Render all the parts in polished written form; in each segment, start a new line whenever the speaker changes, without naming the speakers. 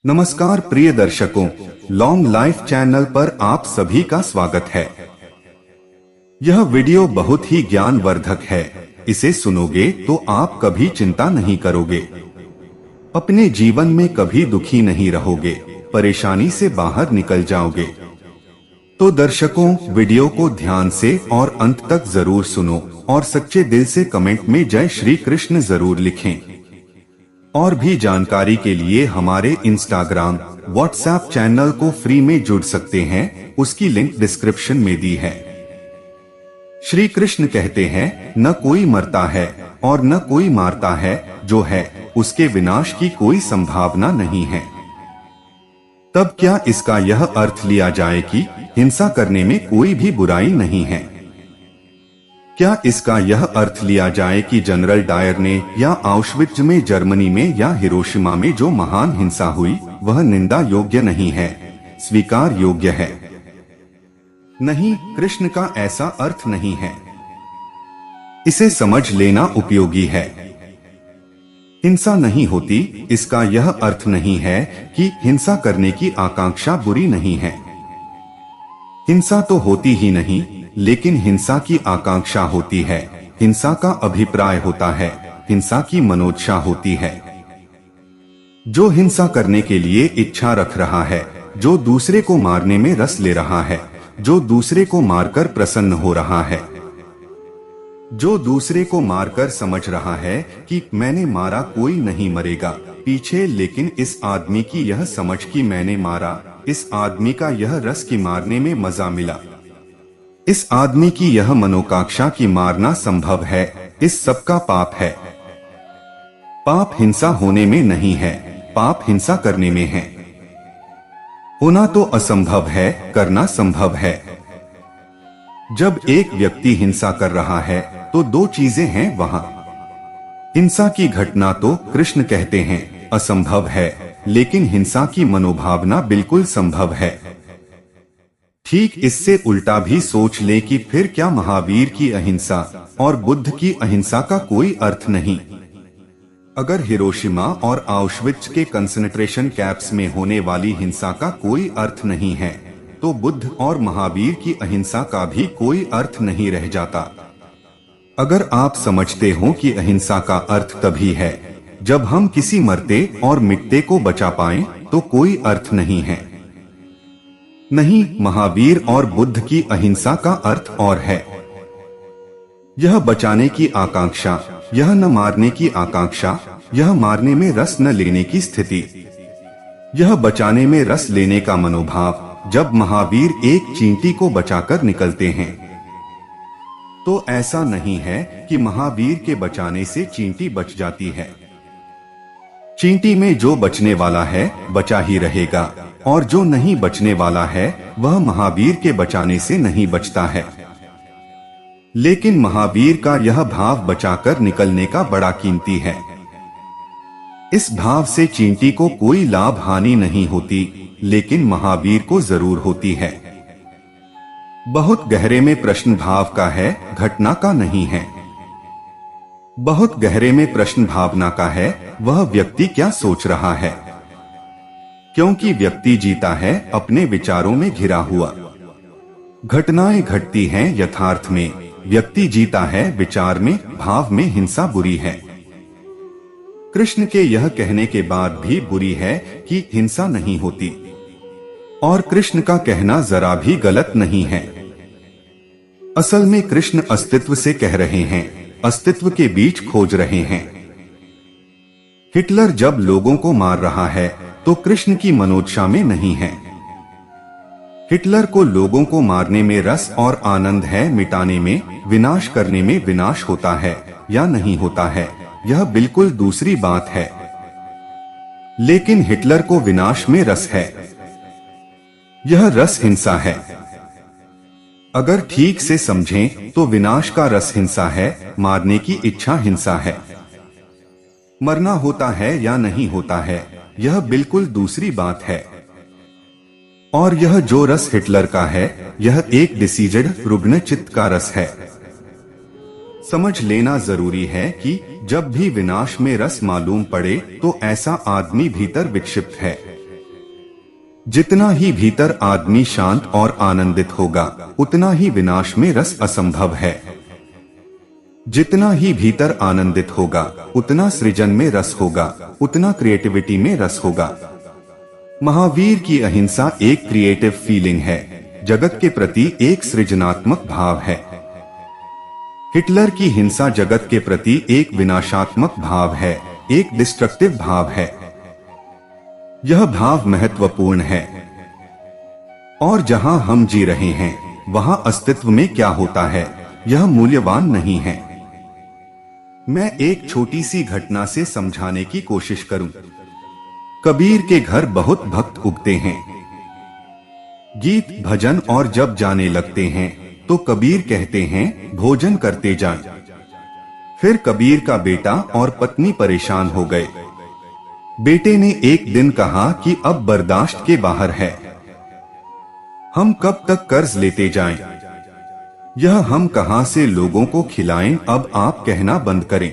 नमस्कार प्रिय दर्शकों, लॉन्ग लाइफ चैनल पर आप सभी का स्वागत है। यह वीडियो बहुत ही ज्ञानवर्धक है। इसे सुनोगे तो आप कभी चिंता नहीं करोगे, अपने जीवन में कभी दुखी नहीं रहोगे, परेशानी से बाहर निकल जाओगे। तो दर्शकों, वीडियो को ध्यान से और अंत तक जरूर सुनो और सच्चे दिल से कमेंट में जय श्री कृष्ण जरूर लिखें। और भी जानकारी के लिए हमारे इंस्टाग्राम, व्हाट्सएप चैनल को फ्री में जुड़ सकते हैं, उसकी लिंक डिस्क्रिप्शन में दी है। श्री कृष्ण कहते हैं, न कोई मरता है और न कोई मारता है, जो है उसके विनाश की कोई संभावना नहीं है। तब क्या इसका यह अर्थ लिया जाए कि हिंसा करने में कोई भी बुराई नहीं है? क्या इसका यह अर्थ लिया जाए कि जनरल डायर ने या आउशविट्ज में जर्मनी में या हिरोशिमा में जो महान हिंसा हुई वह निंदा योग्य नहीं है, स्वीकार योग्य है? नहीं, कृष्ण का ऐसा अर्थ नहीं है। इसे समझ लेना उपयोगी है। हिंसा नहीं होती, इसका यह अर्थ नहीं है कि हिंसा करने की आकांक्षा बुरी नहीं है। हिंसा तो होती ही नहीं, लेकिन हिंसा की आकांक्षा होती है, हिंसा का अभिप्राय होता है, हिंसा की मनोदशा होती है। जो हिंसा करने के लिए इच्छा रख रहा है, जो दूसरे को मारने में रस ले रहा है, जो दूसरे को मारकर प्रसन्न हो रहा है, जो दूसरे को मारकर समझ रहा है कि मैंने मारा कोई नहीं मरेगा पीछे, लेकिन इस आदमी की यह समझ कि मैंने मारा, इस आदमी का यह रस की मारने में मजा मिला, इस आदमी की यह मनोकांक्षा की मारना संभव है, इस सब का पाप है। पाप हिंसा होने में नहीं है, पाप हिंसा करने में है। होना तो असंभव है, करना संभव है। जब एक व्यक्ति हिंसा कर रहा है तो दो चीजें हैं वहां। हिंसा की घटना तो कृष्ण कहते हैं असंभव है, लेकिन हिंसा की मनोभावना बिल्कुल संभव है। ठीक इससे उल्टा भी सोच ले कि फिर क्या महावीर की अहिंसा और बुद्ध की अहिंसा का कोई अर्थ नहीं? अगर हिरोशिमा और आउशविट्ज के कंसंट्रेशन कैंप्स में होने वाली हिंसा का कोई अर्थ नहीं है, तो बुद्ध और महावीर की अहिंसा का भी कोई अर्थ नहीं रह जाता। अगर आप समझते हो कि अहिंसा का अर्थ तभी है जब हम किसी मरते और मिटते को बचा पाएं, तो कोई अर्थ नहीं है। नहीं, महावीर और बुद्ध की अहिंसा का अर्थ और है। यह बचाने की आकांक्षा, यह न मारने की आकांक्षा, यह मारने में रस न लेने की स्थिति, यह बचाने में रस लेने का मनोभाव। जब महावीर एक चींटी को बचाकर निकलते हैं तो ऐसा नहीं है कि महावीर के बचाने से चींटी बच जाती है। चींटी में जो बचने वाला है बचा ही रहेगा, और जो नहीं बचने वाला है वह महावीर के बचाने से नहीं बचता है। लेकिन महावीर का यह भाव बचाकर निकलने का बड़ा कीमती है। इस भाव से चींटी को कोई लाभ हानि नहीं होती, लेकिन महावीर को जरूर होती है। बहुत गहरे में प्रश्न भाव का है, घटना का नहीं है। बहुत गहरे में प्रश्न भावना का है, वह व्यक्ति क्या सोच रहा है। क्योंकि व्यक्ति जीता है अपने विचारों में घिरा हुआ। घटनाएं घटती हैं यथार्थ में, व्यक्ति जीता है विचार में, भाव में। हिंसा बुरी है। कृष्ण के यह कहने के बाद भी बुरी है कि हिंसा नहीं होती, और कृष्ण का कहना जरा भी गलत नहीं है। असल में कृष्ण अस्तित्व से कह रहे हैं, अस्तित्व के बीच खोज रहे हैं। हिटलर जब लोगों को मार रहा है तो कृष्ण की मनोदशा में नहीं है। हिटलर को लोगों को मारने में रस और आनंद है, मिटाने में, विनाश करने में विनाश होता है या नहीं होता है, यह बिल्कुल दूसरी बात है। लेकिन हिटलर को विनाश में रस है। यह रस हिंसा है। अगर ठीक से समझें तो विनाश का रस हिंसा है, मारने की इच्छा हिंसा है। मरना होता है या नहीं होता है, यह बिल्कुल दूसरी बात है। और यह जो रस हिटलर का है, यह एक डिसीजड, रुग्ण चित्त का रस है। समझ लेना जरूरी है कि जब भी विनाश में रस मालूम पड़े तो ऐसा आदमी भीतर विक्षिप्त है। जितना ही भीतर आदमी शांत और आनंदित होगा, उतना ही विनाश में रस असंभव है। जितना ही भीतर आनंदित होगा, उतना सृजन में रस होगा, उतना क्रिएटिविटी में रस होगा। महावीर की अहिंसा एक क्रिएटिव फीलिंग है, जगत के प्रति एक सृजनात्मक भाव है। हिटलर की हिंसा जगत के प्रति एक विनाशात्मक भाव है, एक डिस्ट्रक्टिव भाव है। यह भाव महत्वपूर्ण है। और जहां हम जी रहे हैं, वहां अस्तित्व में क्या होता है, यह मूल्यवान नहीं है। मैं एक छोटी सी घटना से समझाने की कोशिश करूं। कबीर के घर बहुत भक्त उगते हैं। गीत भजन और जब जाने लगते हैं तो कबीर कहते हैं भोजन करते जाएं। फिर कबीर का बेटा और पत्नी परेशान हो गए। बेटे ने एक दिन कहा कि अब बर्दाश्त के बाहर है, हम कब तक कर्ज लेते जाएं? यह हम कहां से लोगों को खिलाएं, अब आप कहना बंद करें।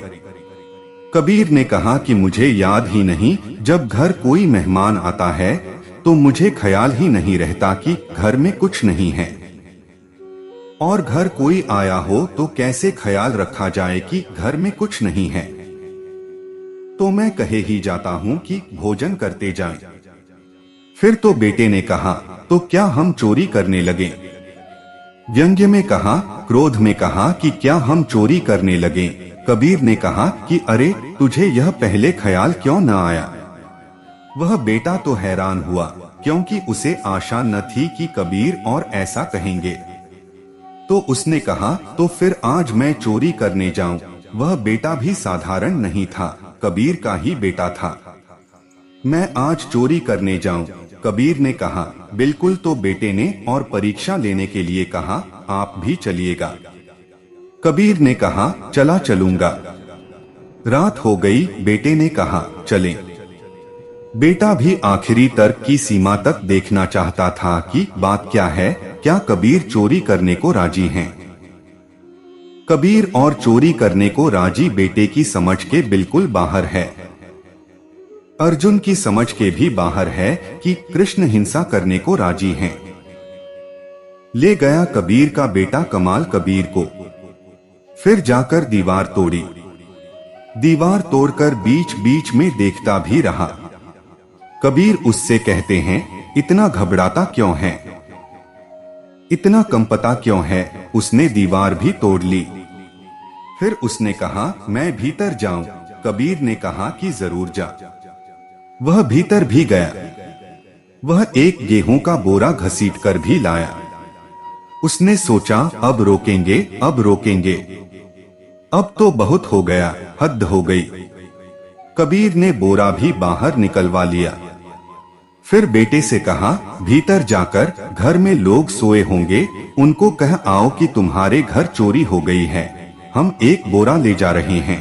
कबीर ने कहा कि मुझे याद ही नहीं, जब घर कोई मेहमान आता है तो मुझे ख्याल ही नहीं रहता कि घर में कुछ नहीं है, और घर कोई आया हो तो कैसे ख्याल रखा जाए कि घर में कुछ नहीं है। तो मैं कहे ही जाता हूं कि भोजन करते जाएं। फिर तो बेटे ने कहा, तो क्या हम चोरी करने लगे? व्यंग्य में कहा, क्रोध में कहा कि क्या हम चोरी करने लगे? कबीर ने कहा कि अरे, तुझे यह पहले ख्याल क्यों न आया? वह बेटा तो हैरान हुआ, क्योंकि उसे आशा न थी कि कबीर और ऐसा कहेंगे। तो उसने कहा, तो फिर आज मैं चोरी करने जाऊं। वह बेटा भी साधारण नहीं था, कबीर का ही बेटा था। मैं आज चोरी करने जाऊं। कबीर ने कहा, बिल्कुल। तो बेटे ने और परीक्षा लेने के लिए कहा, आप भी चलिएगा। कबीर ने कहा, चला चलूंगा। रात हो गई, बेटे ने कहा, चलें। बेटा भी आखिरी तर्क की सीमा तक देखना चाहता था कि बात क्या है, क्या कबीर चोरी करने को राजी हैं? कबीर और चोरी करने को राजी बेटे की समझ के बिल्कुल बाहर है। अर्जुन की समझ के भी बाहर है कि कृष्ण हिंसा करने को राजी हैं। ले गया कबीर का बेटा कमाल कबीर को। फिर जाकर दीवार तोड़ी। दीवार तोड़कर बीच बीच में देखता भी रहा। कबीर उससे कहते हैं, इतना घबराता क्यों है, इतना कंपता क्यों है? उसने दीवार भी तोड़ ली। फिर उसने कहा, मैं भीतर जाऊं? कबीर ने कहा कि जरूर जा। वह भीतर भी गया। वह एक गेहूं का बोरा घसीट कर भी लाया। उसने सोचा, अब रोकेंगे, अब रोकेंगे, अब तो बहुत हो गया, हद हो गई। कबीर ने बोरा भी बाहर निकलवा लिया। फिर बेटे से कहा, भीतर जाकर घर में लोग सोए होंगे, उनको कह आओ कि तुम्हारे घर चोरी हो गई है, हम एक बोरा ले जा रहे हैं।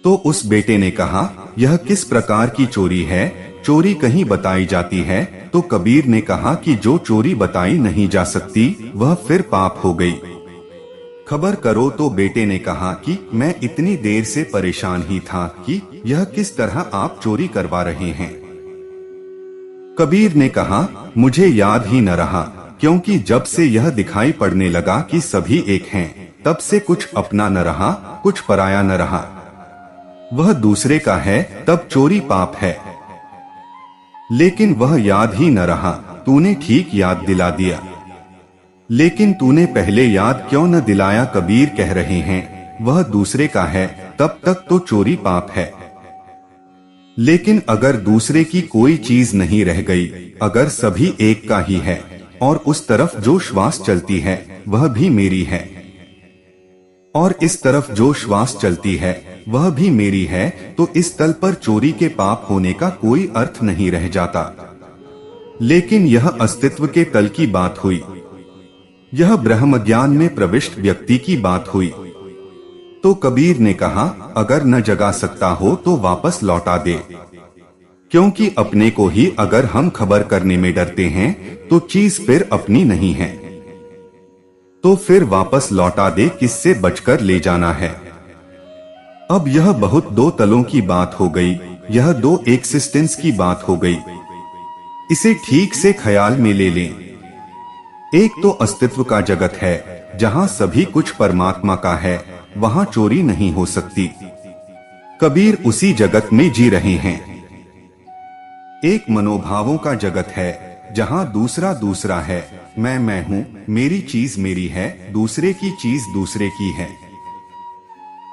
तो उस बेटे ने कहा, यह किस प्रकार की चोरी है? चोरी कहीं बताई जाती है? तो कबीर ने कहा कि जो चोरी बताई नहीं जा सकती, वह फिर पाप हो गई। खबर करो। तो बेटे ने कहा कि मैं इतनी देर से परेशान ही था कि यह किस तरह आप चोरी करवा रहे हैं। कबीर ने कहा, मुझे याद ही न रहा, क्योंकि जब से यह दिखाई पड़ने लगा कि सभी एक हैं, तब से कुछ अपना न रहा, कुछ पराया न रहा। वह दूसरे का है, तब चोरी पाप है। लेकिन वह याद ही न रहा, तूने ठीक याद दिला दिया। लेकिन तूने पहले याद क्यों न दिलाया? कबीर कह रहे हैं, वह दूसरे का है, तब तक तो चोरी पाप है। लेकिन अगर दूसरे की कोई चीज नहीं रह गई, अगर सभी एक का ही है, और उस तरफ जो श्वास चलती है वह भी मेरी है, और इस तरफ जो श्वास चलती है वह भी मेरी है, तो इस तल पर चोरी के पाप होने का कोई अर्थ नहीं रह जाता। लेकिन यह अस्तित्व के तल की बात हुई, यह ब्रह्म ज्ञान में प्रविष्ट व्यक्ति की बात हुई। तो कबीर ने कहा, अगर न जगा सकता हो तो वापस लौटा दे, क्योंकि अपने को ही अगर हम खबर करने में डरते हैं तो चीज फिर अपनी नहीं है। तो फिर वापस लौटा दे, किससे बचकर ले जाना है। अब यह बहुत दो तलों की बात हो गई, यह दो एक्सिस्टेंस की बात हो गई। इसे ठीक से ख्याल में ले लें। एक तो अस्तित्व का जगत है, जहां सभी कुछ परमात्मा का है, वहां चोरी नहीं हो सकती। कबीर उसी जगत में जी रहे हैं। एक मनोभावों का जगत है, जहां दूसरा दूसरा है, मैं हूं, मेरी चीज मेरी है, दूसरे की चीज दूसरे की है।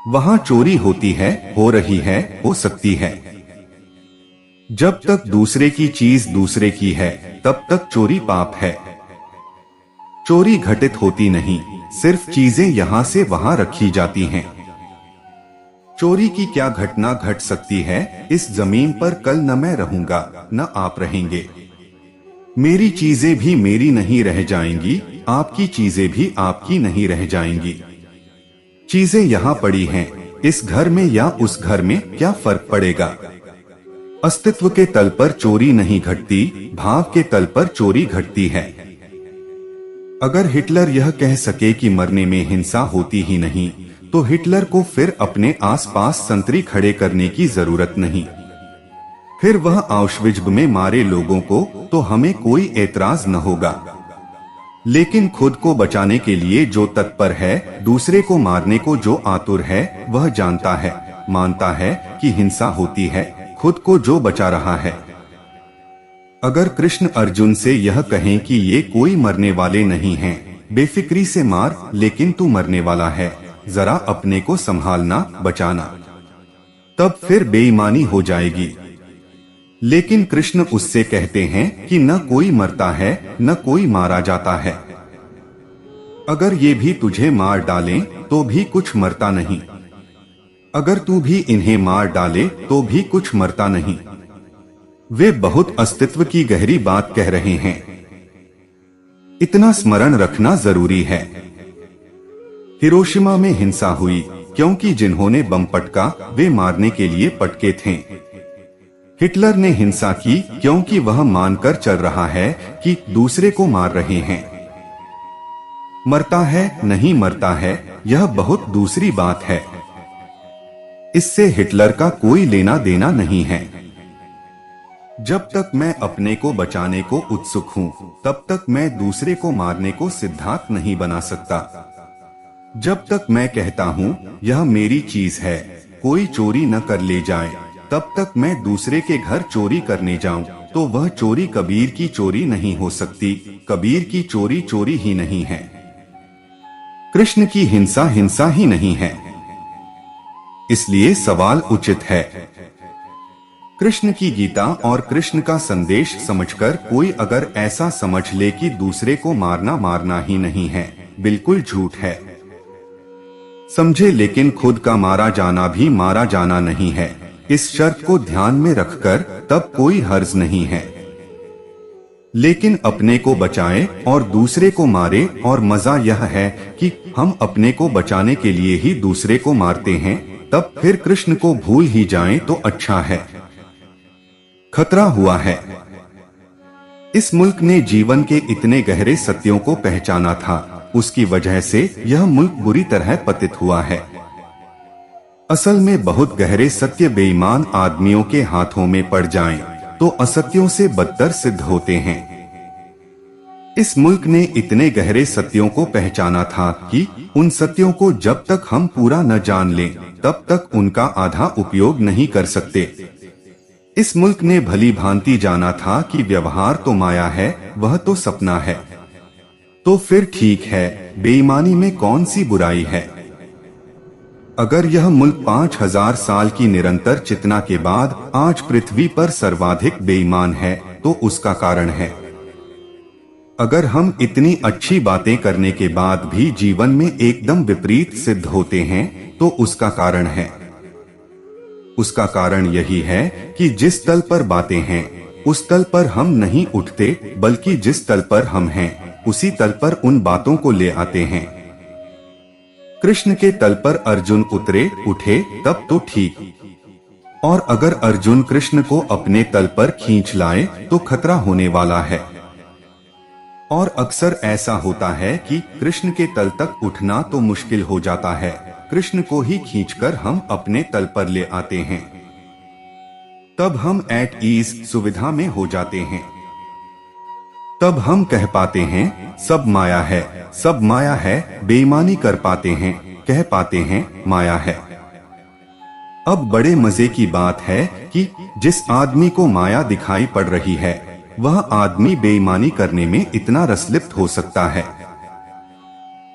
वहां चोरी होती है, हो रही है, हो सकती है। जब तक दूसरे की चीज दूसरे की है, तब तक चोरी पाप है। चोरी घटित होती नहीं, सिर्फ चीजें यहां से वहां रखी जाती हैं। चोरी की क्या घटना घट सकती है? इस जमीन पर कल न मैं रहूंगा, न आप रहेंगे। मेरी चीजें भी मेरी नहीं रह जाएंगी, आपकी चीजें भी आपकी नहीं रह जाएंगी। चीजें यहाँ पड़ी हैं, इस घर में या उस घर में क्या फर्क पड़ेगा? अस्तित्व के तल पर चोरी नहीं घटती, भाव के तल पर चोरी घटती है। अगर हिटलर यह कह सके कि मरने में हिंसा होती ही नहीं, तो हिटलर को फिर अपने आसपास संतरी खड़े करने की जरूरत नहीं। फिर वह आउश्विट्ज में मारे लोगों को तो हमें कोई एतराज न होगा। लेकिन खुद को बचाने के लिए जो तत्पर है, दूसरे को मारने को जो आतुर है, वह जानता है, मानता है कि हिंसा होती है, खुद को जो बचा रहा है। अगर कृष्ण अर्जुन से यह कहें कि ये कोई मरने वाले नहीं हैं, बेफिक्री से मार, लेकिन तू मरने वाला है, जरा अपने को संभालना, बचाना, तब फिर बेईमानी हो जाएगी। लेकिन कृष्ण उससे कहते हैं कि न कोई मरता है, न कोई मारा जाता है। अगर ये भी तुझे मार डालें तो भी कुछ मरता नहीं, अगर तू भी इन्हें मार डाले तो भी कुछ मरता नहीं। वे बहुत अस्तित्व की गहरी बात कह रहे हैं। इतना स्मरण रखना जरूरी है। हिरोशिमा में हिंसा हुई क्योंकि जिन्होंने बम पटका वे मारने के लिए पटके थे। हिटलर ने हिंसा की क्योंकि वह मानकर चल रहा है कि दूसरे को मार रहे हैं। मरता है नहीं मरता है, यह बहुत दूसरी बात है। इससे हिटलर का कोई लेना देना नहीं है। जब तक मैं अपने को बचाने को उत्सुक हूं, तब तक मैं दूसरे को मारने को सिद्धांत नहीं बना सकता। जब तक मैं कहता हूं यह मेरी चीज है, कोई चोरी न कर ले जाए, तब तक मैं दूसरे के घर चोरी करने जाऊं तो वह चोरी कबीर की चोरी नहीं हो सकती। कबीर की चोरी चोरी ही नहीं है। कृष्ण की हिंसा हिंसा ही नहीं है। इसलिए सवाल उचित है। कृष्ण की गीता और कृष्ण का संदेश समझकर कोई अगर ऐसा समझ ले कि दूसरे को मारना मारना ही नहीं है, बिल्कुल झूठ है। समझे लेकिन खुद का मारा जाना भी मारा जाना नहीं है, इस शर्त को ध्यान में रखकर तब कोई हर्ज नहीं है। लेकिन अपने को बचाए और दूसरे को मारे, और मजा यह है कि हम अपने को बचाने के लिए ही दूसरे को मारते हैं, तब फिर कृष्ण को भूल ही जाएं तो अच्छा है। खतरा हुआ है। इस मुल्क ने जीवन के इतने गहरे सत्यों को पहचाना था, उसकी वजह से यह मुल्क बुरी तरह पतित हुआ है। असल में बहुत गहरे सत्य बेईमान आदमियों के हाथों में पड़ जाएं, तो असत्यों से बदतर सिद्ध होते हैं। इस मुल्क ने इतने गहरे सत्यों को पहचाना था कि उन सत्यों को जब तक हम पूरा न जान लें, तब तक उनका आधा उपयोग नहीं कर सकते। इस मुल्क ने भली भांति जाना था कि व्यवहार तो माया है, वह तो सपना है। तो फिर ठीक है, बेईमानी में कौन सी बुराई है? अगर यह मुल्क 5000 साल की निरंतर चितना के बाद आज पृथ्वी पर सर्वाधिक बेईमान है, तो उसका कारण है। अगर हम इतनी अच्छी बातें करने के बाद भी जीवन में एकदम विपरीत सिद्ध होते हैं, तो उसका कारण है। उसका कारण यही है कि जिस तल पर बातें हैं, उस तल पर हम नहीं उठते, बल्कि जिस तल पर हम हैं, उसी तल पर उन बातों को ले आते हैं। कृष्ण के तल पर अर्जुन उठे तब तो ठीक, और अगर अर्जुन कृष्ण को अपने तल पर खींच लाए तो खतरा होने वाला है। और अक्सर ऐसा होता है कि कृष्ण के तल तक उठना तो मुश्किल हो जाता है। कृष्ण को ही खींचकर हम अपने तल पर ले आते हैं। तब हम एट ईज सुविधा में हो जाते हैं। तब हम कह पाते हैं सब माया है, सब माया है। बेईमानी कर पाते हैं, कह पाते हैं माया है। अब बड़े मजे की बात है कि जिस आदमी को माया दिखाई पड़ रही है वह आदमी बेईमानी करने में इतना रसलिप्त हो सकता है।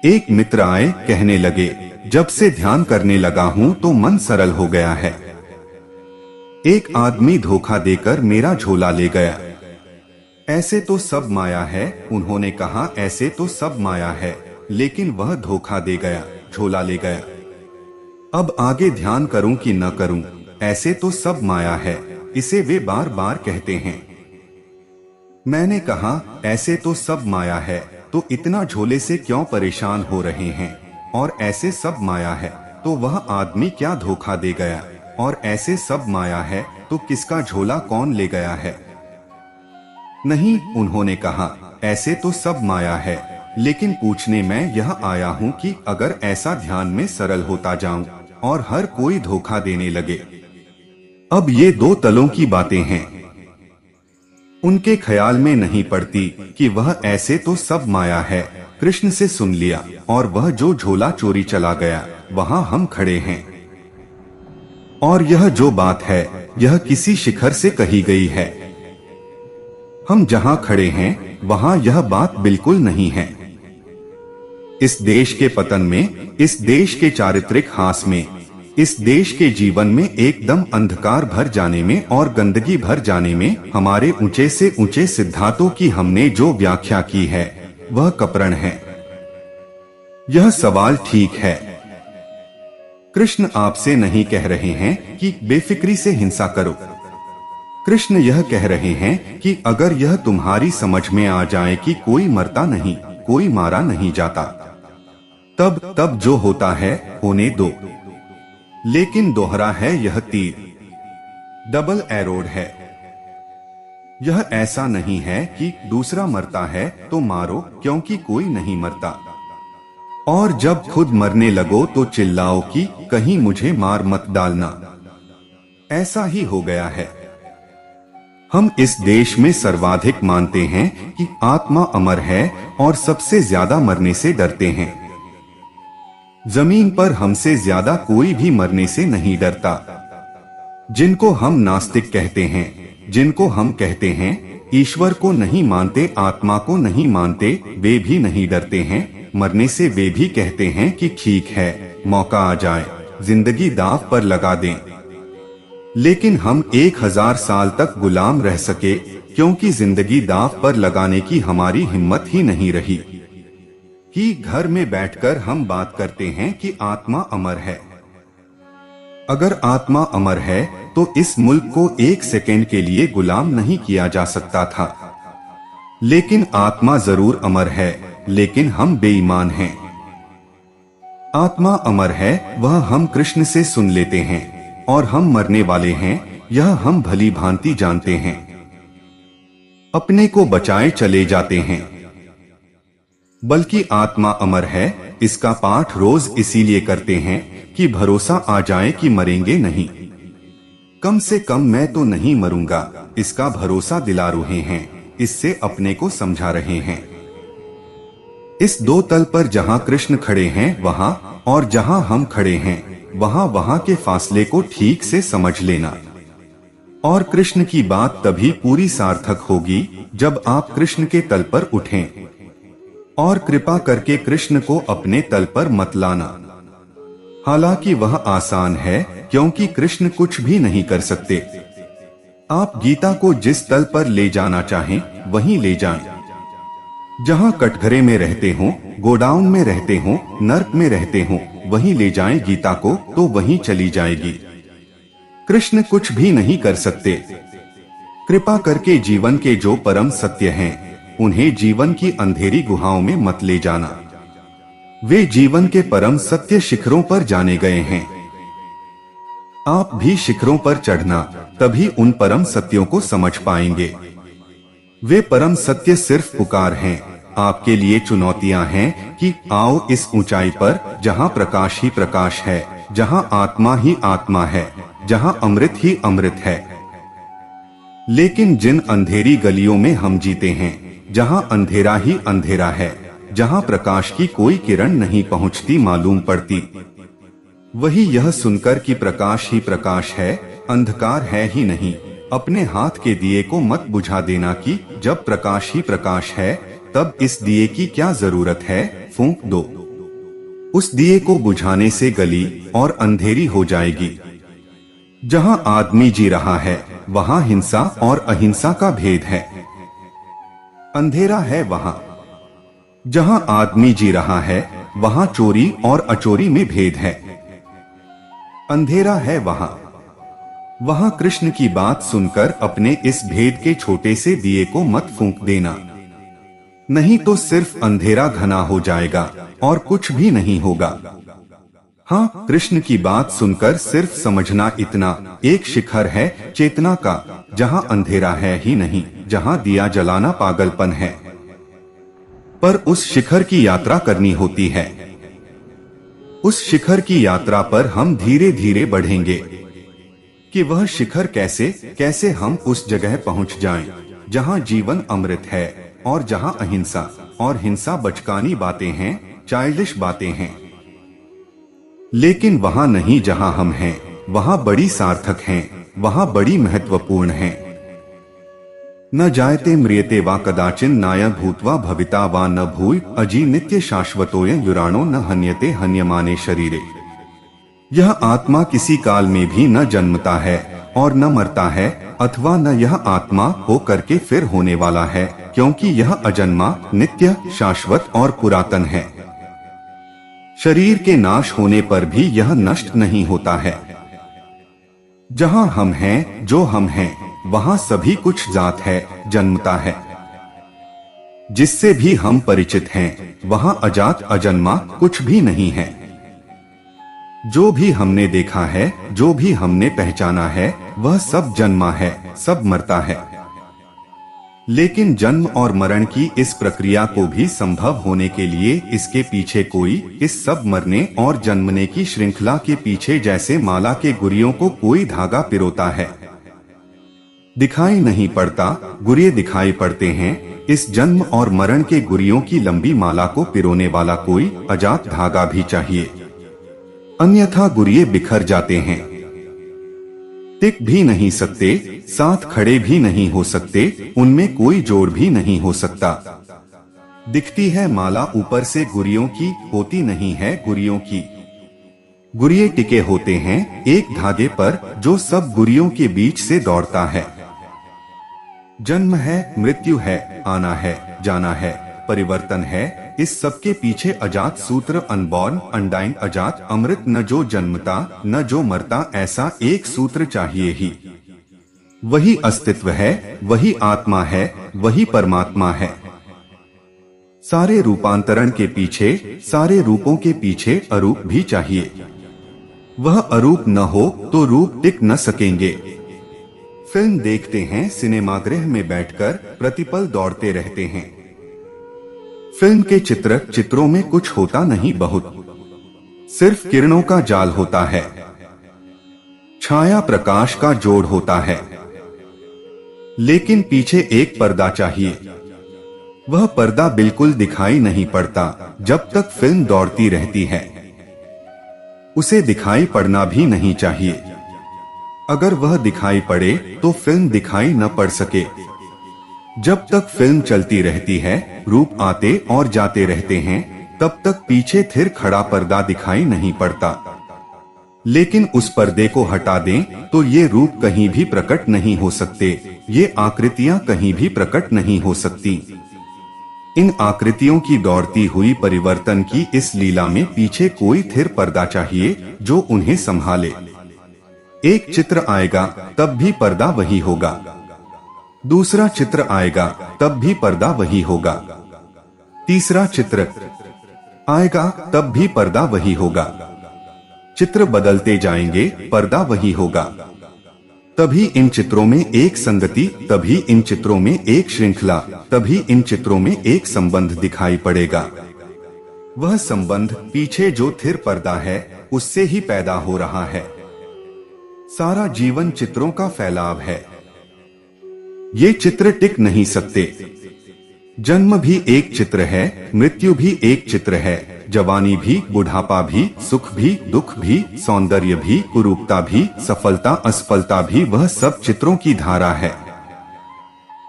एक मित्र आए, कहने लगे जब से ध्यान करने लगा हूं तो मन सरल हो गया है। एक आदमी धोखा देकर मेरा झोला ले गया। ऐसे तो सब माया है। उन्होंने कहा ऐसे तो सब माया है, लेकिन वह धोखा दे गया, झोला ले गया। अब आगे ध्यान करूं कि न करूं? ऐसे तो सब माया है, इसे वे बार बार कहते हैं। मैंने कहा ऐसे तो सब माया है, तो इतना झोले से क्यों परेशान हो रहे हैं? और ऐसे सब माया है तो वह आदमी क्या धोखा दे गया? और ऐसे सब माया है तो किसका झोला कौन ले गया है? नहीं, उन्होंने कहा ऐसे तो सब माया है, लेकिन पूछने मैं यह आया हूं कि अगर ऐसा ध्यान में सरल होता जाऊं और हर कोई धोखा देने लगे। अब ये दो तलों की बातें हैं। उनके ख्याल में नहीं पड़ती कि वह ऐसे तो सब माया है कृष्ण से सुन लिया, और वह जो झोला चोरी चला गया वहां हम खड़े हैं। और यह जो बात है यह किसी शिखर से कही गई है। हम जहां खड़े हैं वहां यह बात बिल्कुल नहीं है। इस देश के पतन में, इस देश के चारित्रिक हास में, इस देश के जीवन में एकदम अंधकार भर जाने में और गंदगी भर जाने में हमारे ऊंचे से ऊंचे सिद्धांतों की हमने जो व्याख्या की है वह कपरण है। यह सवाल ठीक है। कृष्ण आपसे नहीं कह रहे हैं कि बेफिक्री से हिंसा करो। कृष्ण यह कह रहे हैं कि अगर यह तुम्हारी समझ में आ जाए कि कोई मरता नहीं, कोई मारा नहीं जाता, तब जो होता है होने दो। लेकिन दोहरा है यह तीर, डबल एरोड है। यह ऐसा नहीं है कि दूसरा मरता है तो मारो क्योंकि कोई नहीं मरता, और जब खुद मरने लगो तो चिल्लाओ कि कहीं मुझे मार मत डालना। ऐसा ही हो गया है। हम इस देश में सर्वाधिक मानते हैं कि आत्मा अमर है और सबसे ज्यादा मरने से डरते हैं। जमीन पर हमसे ज्यादा कोई भी मरने से नहीं डरता। जिनको हम नास्तिक कहते हैं, जिनको हम कहते हैं ईश्वर को नहीं मानते, आत्मा को नहीं मानते, वे भी नहीं डरते हैं मरने से। वे भी कहते हैं कि ठीक है, मौका आ जाए, जिंदगी दांव पर लगा दें। लेकिन हम 1000 साल तक गुलाम रह सके क्योंकि जिंदगी दांव पर लगाने की हमारी हिम्मत ही नहीं रही। कि घर में बैठकर हम बात करते हैं कि आत्मा अमर है। अगर आत्मा अमर है तो इस मुल्क को 1 सेकेंड के लिए गुलाम नहीं किया जा सकता था। लेकिन आत्मा जरूर अमर है, लेकिन हम बेईमान हैं। आत्मा अमर है वह हम कृष्ण से सुन लेते हैं, और हम मरने वाले हैं यह हम भली भांति जानते हैं। अपने को बचाए चले जाते हैं। बल्कि आत्मा अमर है इसका पाठ रोज इसीलिए करते हैं कि भरोसा आ जाए कि मरेंगे नहीं। कम से कम मैं तो नहीं मरूंगा, इसका भरोसा दिला रहे हैं, इससे अपने को समझा रहे हैं। इस दो तल पर जहां कृष्ण खड़े हैं वहां, और जहां हम खड़े हैं वहां के फासले को ठीक से समझ लेना। और कृष्ण की बात तभी पूरी सार्थक होगी जब आप कृष्ण के तल पर उठें। और कृपा करके कृष्ण को अपने तल पर मत लाना। हालांकि वह आसान है क्योंकि कृष्ण कुछ भी नहीं कर सकते। आप गीता को जिस तल पर ले जाना चाहें वहीं ले जाएं। जहां कटघरे में रहते हो, गोडाउन में रहते हो, नर्क में रहते हो, वहीं ले जाएं गीता को तो वहीं चली जाएगी। कृष्ण कुछ भी नहीं कर सकते। कृपा करके जीवन के जो परम सत्य हैं उन्हें जीवन की अंधेरी गुहाओं में मत ले जाना। वे जीवन के परम सत्य शिखरों पर जाने गए हैं। आप भी शिखरों पर चढ़ना, तभी उन परम सत्यों को समझ पाएंगे। वे परम सत्य सिर्फ पुकार हैं, आपके लिए चुनौतियां हैं कि आओ इस ऊंचाई पर जहां प्रकाश ही प्रकाश है, जहां आत्मा ही आत्मा है, जहां अमृत ही अमृत है। लेकिन जिन अंधेरी गलियों में हम जीते हैं, जहां अंधेरा ही अंधेरा है, जहां प्रकाश की कोई किरण नहीं पहुंचती मालूम पड़ती, वही यह सुनकर कि प्रकाश ही प्रकाश है, अंधकार है ही नहीं, अपने हाथ के दिए को मत बुझा देना कि जब प्रकाश ही प्रकाश है तब इस दिए की क्या जरूरत है, फूंक दो। उस दिए को बुझाने से गली और अंधेरी हो जाएगी। जहां आदमी जी रहा है वहां हिंसा और अहिंसा का भेद है। अंधेरा है वहां। जहां आदमी जी रहा है वहां चोरी और अचोरी में भेद है। अंधेरा है वहां कृष्ण की बात सुनकर अपने इस भेद के छोटे से दिए को मत फूंक देना, नहीं तो सिर्फ अंधेरा घना हो जाएगा और कुछ भी नहीं होगा। हाँ, कृष्ण की बात सुनकर सिर्फ समझना इतना, एक शिखर है चेतना का, जहां अंधेरा है ही नहीं, जहां दिया जलाना पागलपन है। पर उस शिखर की यात्रा करनी होती है। उस शिखर की यात्रा पर हम धीरे धीरे बढ़ेंगे कि वह शिखर कैसे हम उस जगह पहुंच जाएं, जहां जीवन अमृत है और जहां अहिंसा और हिंसा बचकानी बातें हैं, चाइल्डिश बातें हैं। लेकिन वहां नहीं जहां हम हैं, वहां बड़ी सार्थक हैं, वहां बड़ी महत्वपूर्ण हैं। न जायते म्रियते वा कदाचिन नाय भूत्वा भविता वा न भूय अजी नित्य शाश्वतोयं युराणो न हन्यते हन्यमाने शरीरे। यह आत्मा किसी काल में भी न जन्मता है और न मरता है, अथवा न यह आत्मा हो करके फिर होने वाला है, क्योंकि यह अजन्मा, नित्य, शाश्वत और पुरातन है। शरीर के नाश होने पर भी यह नष्ट नहीं होता है। जहां हम हैं, जो हम हैं, वहां सभी कुछ जात है, जन्मता है। जिससे भी हम परिचित हैं, वहां अजात अजन्मा कुछ भी नहीं है। जो भी हमने देखा है, जो भी हमने पहचाना है, वह सब जन्मा है, सब मरता है। लेकिन जन्म और मरण की इस प्रक्रिया को भी संभव होने के लिए इसके पीछे कोई, इस सब मरने और जन्मने की श्रृंखला के पीछे जैसे माला के गुरियों को कोई धागा पिरोता है। दिखाई नहीं पड़ता, गुरिये दिखाई पड़ते हैं। इस जन्म और मरण के गुरियों की लंबी माला को पिरोने वाला कोई अजात धागा भी चाहिए, अन्यथा गुरिये बिखर जाते हैं, टिक भी नहीं सकते, साथ खड़े भी नहीं हो सकते, उनमें कोई जोड़ भी नहीं हो सकता। दिखती है माला ऊपर से गुरियों की, होती नहीं है गुरियों की। गुरिये टिके होते हैं एक धागे पर जो सब गुरियों के बीच से दौड़ता है। जन्म है, मृत्यु है, आना है, जाना है, परिवर्तन है, इस सब के पीछे अजात सूत्र, अनबॉर्न, अनडाइंग, अजात, अमृत, न जो जन्मता न जो मरता, ऐसा एक सूत्र चाहिए ही। वही अस्तित्व है, वही आत्मा है, वही परमात्मा है। सारे रूपांतरण के पीछे, सारे रूपों के पीछे अरूप भी चाहिए। वह अरूप न हो तो रूप टिक न सकेंगे। फिल्म देखते हैं, सिनेमागृह में बैठकर प्रतिपल दौड़ते रहते हैं। फिल्म के चित्रों में कुछ होता नहीं बहुत, सिर्फ किरणों का जाल होता है, छाया प्रकाश का जोड़ होता है। लेकिन पीछे एक पर्दा चाहिए। वह पर्दा बिल्कुल दिखाई नहीं पड़ता जब तक फिल्म दौड़ती रहती है। उसे दिखाई पड़ना भी नहीं चाहिए। अगर वह दिखाई पड़े तो फिल्म दिखाई न पड़ सके। जब तक फिल्म चलती रहती है, रूप आते और जाते रहते हैं, तब तक पीछे थिर खड़ा पर्दा दिखाई नहीं पड़ता। लेकिन उस पर्दे को हटा दें तो ये रूप कहीं भी प्रकट नहीं हो सकते, ये आकृतियां कहीं भी प्रकट नहीं हो सकती। इन आकृतियों की दौड़ती हुई परिवर्तन की इस लीला में पीछे कोई थिर पर्दा चाहिए जो उन्हें संभाले। एक चित्र आएगा तब भी पर्दा वही होगा, दूसरा चित्र आएगा तब भी पर्दा वही होगा, तीसरा चित्र आएगा तब भी पर्दा वही होगा। चित्र बदलते जाएंगे, पर्दा वही होगा। तभी इन चित्रों में एक संगति, तभी इन चित्रों में एक श्रृंखला, तभी इन चित्रों में एक संबंध दिखाई पड़ेगा। वह संबंध पीछे जो थिर पर्दा है उससे ही पैदा हो रहा है। सारा जीवन चित्रों का फैलाव है। ये चित्र टिक नहीं सकते। जन्म भी एक चित्र है, मृत्यु भी एक चित्र है, जवानी भी, बुढ़ापा भी, सुख भी, दुख भी, सौंदर्य भी, कुरूपता भी, सफलता असफलता भी, वह सब चित्रों की धारा है।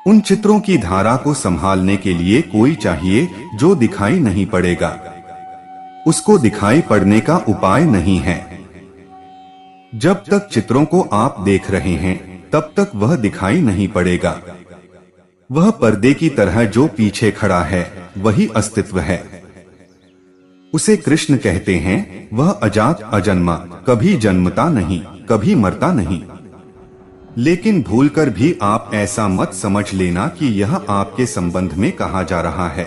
उन चित्रों की धारा को संभालने के लिए कोई चाहिए जो दिखाई नहीं पड़ेगा। उसको दिखाई पड़ने का उपाय नहीं है। जब तक चित्रों को आप देख रहे हैं तब तक वह दिखाई नहीं पड़ेगा। वह पर्दे की तरह जो पीछे खड़ा है वही अस्तित्व है। उसे कृष्ण कहते हैं। वह अजात अजन्मा, कभी जन्मता नहीं, कभी मरता नहीं। लेकिन भूलकर भी आप ऐसा मत समझ लेना कि यह आपके संबंध में कहा जा रहा है।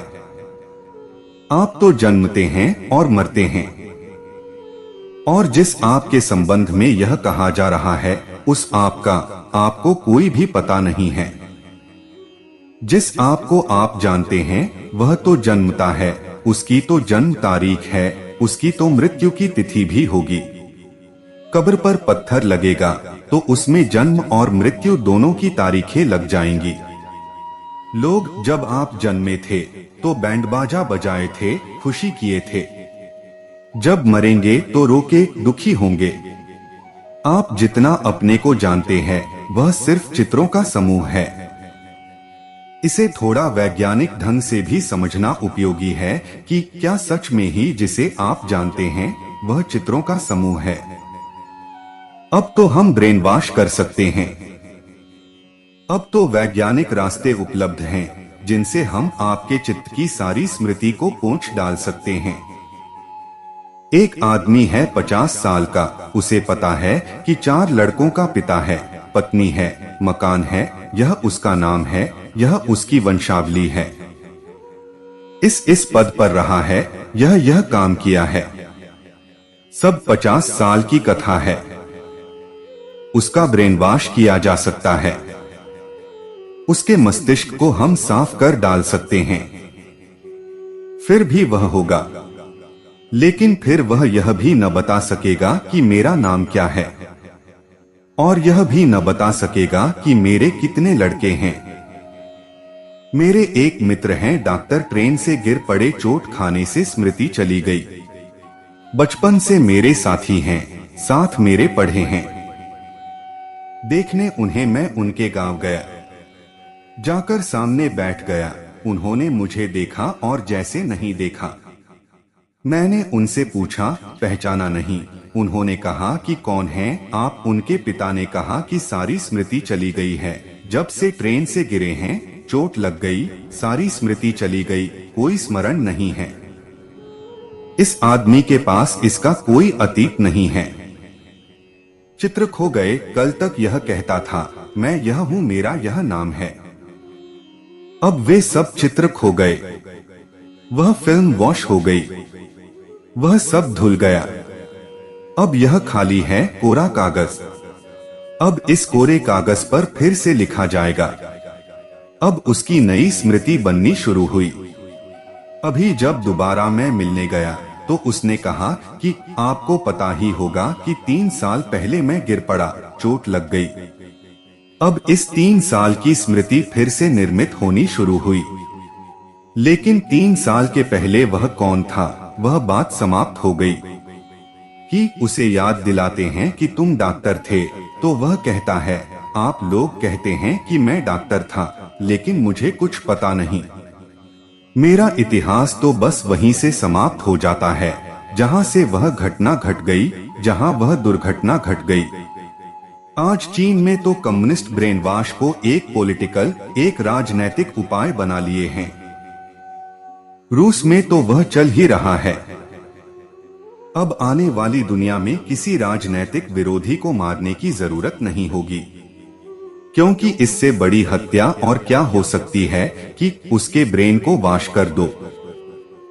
आप तो जन्मते हैं और मरते हैं, और जिस आपके संबंध में यह कहा जा रहा है उस आपका आपको कोई भी पता नहीं है। जिस आपको आप जानते हैं वह तो जन्मता है, उसकी तो जन्म तारीख है, उसकी तो मृत्यु की तिथि भी होगी। कब्र पर पत्थर लगेगा तो उसमें जन्म और मृत्यु दोनों की तारीखें लग जाएंगी। लोग जब आप जन्मे थे तो बैंड बाजा बजाए थे, खुशी किए थे। जब मरेंगे तो रोके दुखी होंगे। आप जितना अपने को जानते हैं वह सिर्फ चित्रों का समूह है। इसे थोड़ा वैज्ञानिक ढंग से भी समझना उपयोगी है कि क्या सच में ही जिसे आप जानते हैं वह चित्रों का समूह है। अब तो हम ब्रेन वॉश कर सकते हैं। अब तो वैज्ञानिक रास्ते उपलब्ध हैं जिनसे हम आपके चित्त की सारी स्मृति को पोंछ डाल सकते हैं। एक आदमी है 50 साल का, उसे पता है कि 4 लड़कों का पिता है, पत्नी है, मकान है, यह उसका नाम है, यह उसकी वंशावली है। इस पद पर रहा है, यह काम किया है। सब 50 साल की कथा है। उसका ब्रेन वॉश किया जा सकता है। उसके मस्तिष्क को हम साफ कर डाल सकते हैं। फिर भी वह होगा, लेकिन फिर वह यह भी न बता सकेगा कि मेरा नाम क्या है, और यह भी न बता सकेगा कि मेरे कितने लड़के हैं। मेरे एक मित्र हैं डॉक्टर, ट्रेन से गिर पड़े, चोट खाने से स्मृति चली गई। बचपन से मेरे साथी हैं, साथ मेरे पढ़े हैं। देखने उन्हें मैं उनके गांव गया, जाकर सामने बैठ गया। उन्होंने मुझे देखा और जैसे नहीं देखा। मैंने उनसे पूछा, पहचाना नहीं? उन्होंने कहा कि कौन हैं आप? उनके पिता ने कहा कि सारी स्मृति चली गई है, जब से ट्रेन से गिरे हैं, चोट लग गई, सारी स्मृति चली गई, कोई स्मरण नहीं है। इस आदमी के पास इसका कोई अतीत नहीं है। चित्र खो गए। कल तक यह कहता था मैं यह हूं, मेरा यह नाम है। अब वे सब चित्र खो गए। वह फिल्म वॉश हो गई। वह सब धुल गया। अब यह खाली है, कोरा कागज। अब इस कोरे कागज पर फिर से लिखा जाएगा। अब उसकी नई स्मृति बननी शुरू हुई। अभी जब दोबारा मैं मिलने गया तो उसने कहा कि आपको पता ही होगा कि 3 साल पहले मैं गिर पड़ा, चोट लग गई। अब इस 3 साल की स्मृति फिर से निर्मित होनी शुरू हुई। लेकिन 3 साल के पहले वह कौन था, वह बात समाप्त हो गई। कि उसे याद दिलाते हैं कि तुम डॉक्टर थे, तो वह कहता है आप लोग कहते हैं कि मैं डॉक्टर था, लेकिन मुझे कुछ पता नहीं। मेरा इतिहास तो बस वहीं से समाप्त हो जाता है जहां से वह घटना घट गई, जहां वह दुर्घटना घट गई। आज चीन में तो कम्युनिस्ट ब्रेन वॉश को एक पॉलिटिकल, एक राजनैतिक उपाय बना लिए हैं। रूस में तो वह चल ही रहा है। अब आने वाली दुनिया में किसी राजनैतिक विरोधी को मारने की जरूरत नहीं होगी, क्योंकि इससे बड़ी हत्या और क्या हो सकती है कि उसके ब्रेन को वॉश कर दो।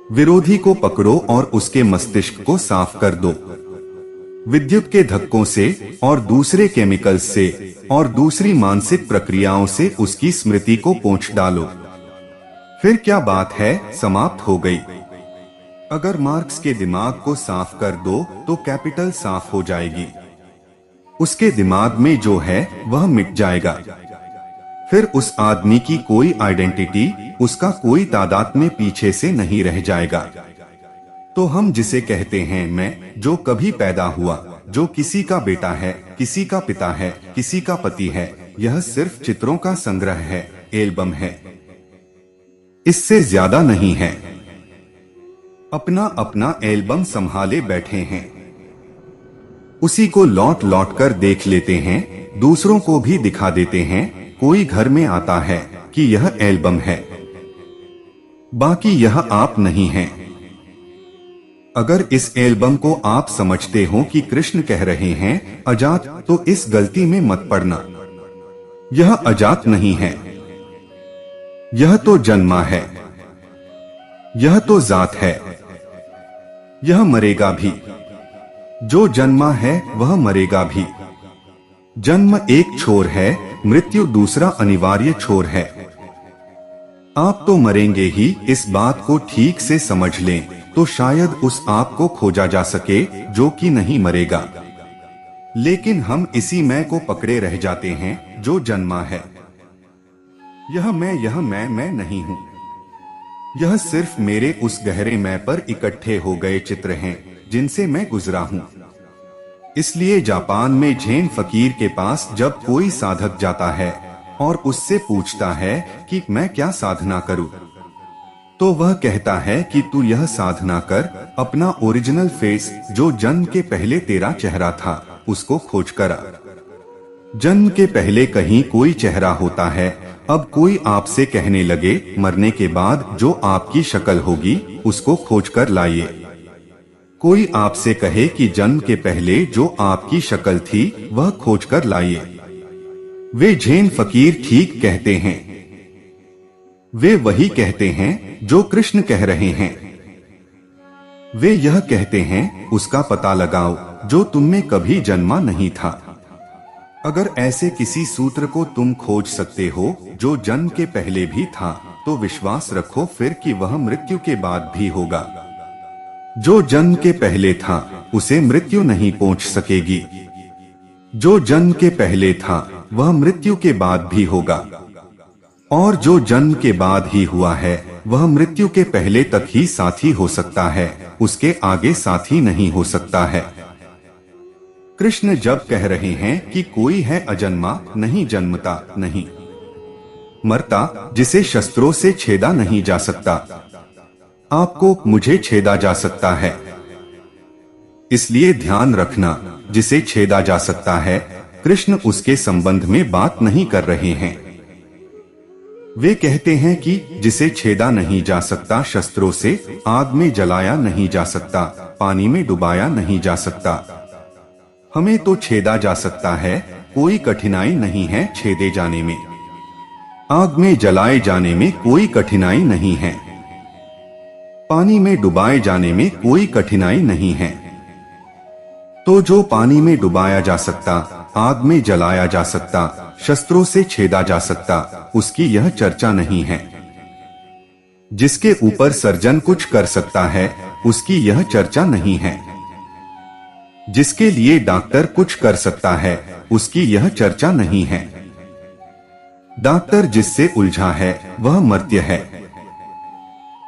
विरोधी को पकड़ो और उसके मस्तिष्क को साफ कर दो। विद्युत के धक्कों से और दूसरे केमिकल्स से और दूसरी मानसिक प्रक्रियाओं से उसकी स्मृति को पोंछ डालो। फिर क्या बात है, समाप्त हो गई। अगर मार्क्स के दिमाग को साफ कर दो तो कैपिटल साफ हो जाएगी। उसके दिमाग में जो है वह मिट जाएगा। फिर उस आदमी की कोई आइडेंटिटी, उसका कोई तादात्म्य पीछे से नहीं रह जाएगा। तो हम जिसे कहते हैं मैं, जो कभी पैदा हुआ, जो किसी का बेटा है, किसी का पिता है, किसी का पति है, यह सिर्फ चित्रों का संग्रह है, एल्बम है, इससे ज्यादा नहीं है। अपना अपना एल्बम संभाले बैठे हैं, उसी को लौट लौट कर देख लेते हैं, दूसरों को भी दिखा देते हैं। कोई घर में आता है कि यह एल्बम है, बाकी यह आप नहीं हैं। अगर इस एल्बम को आप समझते हो कि कृष्ण कह रहे हैं अजात, तो इस गलती में मत पड़ना। यह अजात नहीं है, यह तो जन्मा है, यह तो जात है, यह मरेगा भी। जो जन्मा है वह मरेगा भी। जन्म एक छोर है, मृत्यु दूसरा अनिवार्य छोर है। आप तो मरेंगे ही, इस बात को ठीक से समझ लें तो शायद उस आप को खोजा जा सके जो कि नहीं मरेगा। लेकिन हम इसी मैं को पकड़े रह जाते हैं जो जन्मा है। यह मैं नहीं हूँ। यह सिर्फ मेरे उस गहरे मैं पर इकट्ठे हो गए चित्र हैं जिनसे मैं गुजरा हूँ। इसलिए जापान में झेन फकीर के पास जब कोई साधक जाता है और उससे पूछता है कि मैं क्या साधना करूं, तो वह कहता है कि तू यह साधना कर, अपना ओरिजिनल फेस, जो जन्म के पहले तेरा चेहरा था, उसको खोज कर आ। जन्म के पहले कहीं कोई चेहरा होता है। अब कोई आपसे कहने लगे मरने के बाद जो आपकी शक्ल होगी उसको खोज कर लाइए। कोई आपसे कहे कि जन्म के पहले जो आपकी शक्ल थी वह खोज कर लाइए। वे झेन फकीर ठीक कहते हैं। वे वही कहते हैं जो कृष्ण कह रहे हैं। वे यह कहते हैं उसका पता लगाओ जो तुम में कभी जन्मा नहीं था। अगर ऐसे किसी सूत्र को तुम खोज सकते हो जो जन्म के पहले भी था, तो विश्वास रखो फिर कि वह मृत्यु के बाद भी होगा। जो जन्म के पहले था उसे मृत्यु नहीं पहुंच सकेगी। जो जन्म के पहले था वह मृत्यु के बाद भी होगा, और जो जन्म के बाद ही हुआ है वह मृत्यु के पहले तक ही साथी हो सकता है, उसके आगे साथी नहीं हो सकता है। कृष्ण जब कह रहे हैं कि कोई है अजन्मा, नहीं जन्मता, नहीं मरता, जिसे शस्त्रों से छेदा नहीं जा सकता, आपको, मुझे छेदा जा सकता है। इसलिए ध्यान रखना, जिसे छेदा जा सकता है, कृष्ण उसके संबंध में बात नहीं कर रहे हैं। वे कहते हैं कि जिसे छेदा नहीं जा सकता शस्त्रों से, आग में जलाया नहीं जा सकता, पानी में डुबाया नहीं जा सकता, हमें तो छेदा जा सकता है। कोई कठिनाई नहीं है छेदे जाने में, आग में जलाए जाने में कोई कठिनाई नहीं है, पानी में डुबाए जाने में कोई कठिनाई नहीं है। तो जो पानी में डुबाया जा सकता, आग में जलाया जा सकता, शस्त्रों से छेदा जा सकता, उसकी यह चर्चा नहीं है। जिसके ऊपर सर्जन कुछ कर सकता है उसकी यह चर्चा नहीं है। जिसके लिए डॉक्टर कुछ कर सकता है उसकी यह चर्चा नहीं है। डॉक्टर जिससे उलझा है वह मर्त्य है,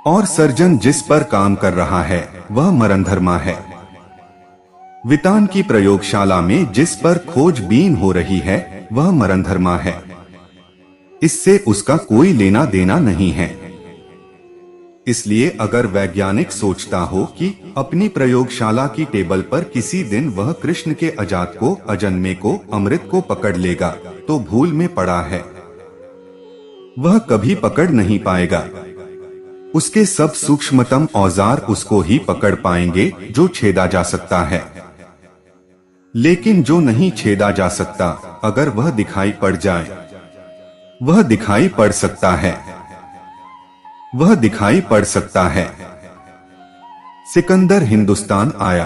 और सर्जन जिस पर काम कर रहा है वह मरणधर्मा है। वितान की प्रयोगशाला में जिस पर खोजबीन हो रही है वह मरणधर्मा है, इससे उसका कोई लेना देना नहीं है। इसलिए अगर वैज्ञानिक सोचता हो कि अपनी प्रयोगशाला की टेबल पर किसी दिन वह कृष्ण के अजात को, अजन्मे को, अमृत को पकड़ लेगा, तो भूल में पड़ा है। वह कभी पकड़ नहीं पाएगा। उसके सब सूक्ष्मतम औजार उसको ही पकड़ पाएंगे जो छेदा जा सकता है। लेकिन जो नहीं छेदा जा सकता, अगर वह दिखाई पड़ जाए, वह दिखाई पड़ सकता है, वह दिखाई पड़ सकता है। सिकंदर हिंदुस्तान आया।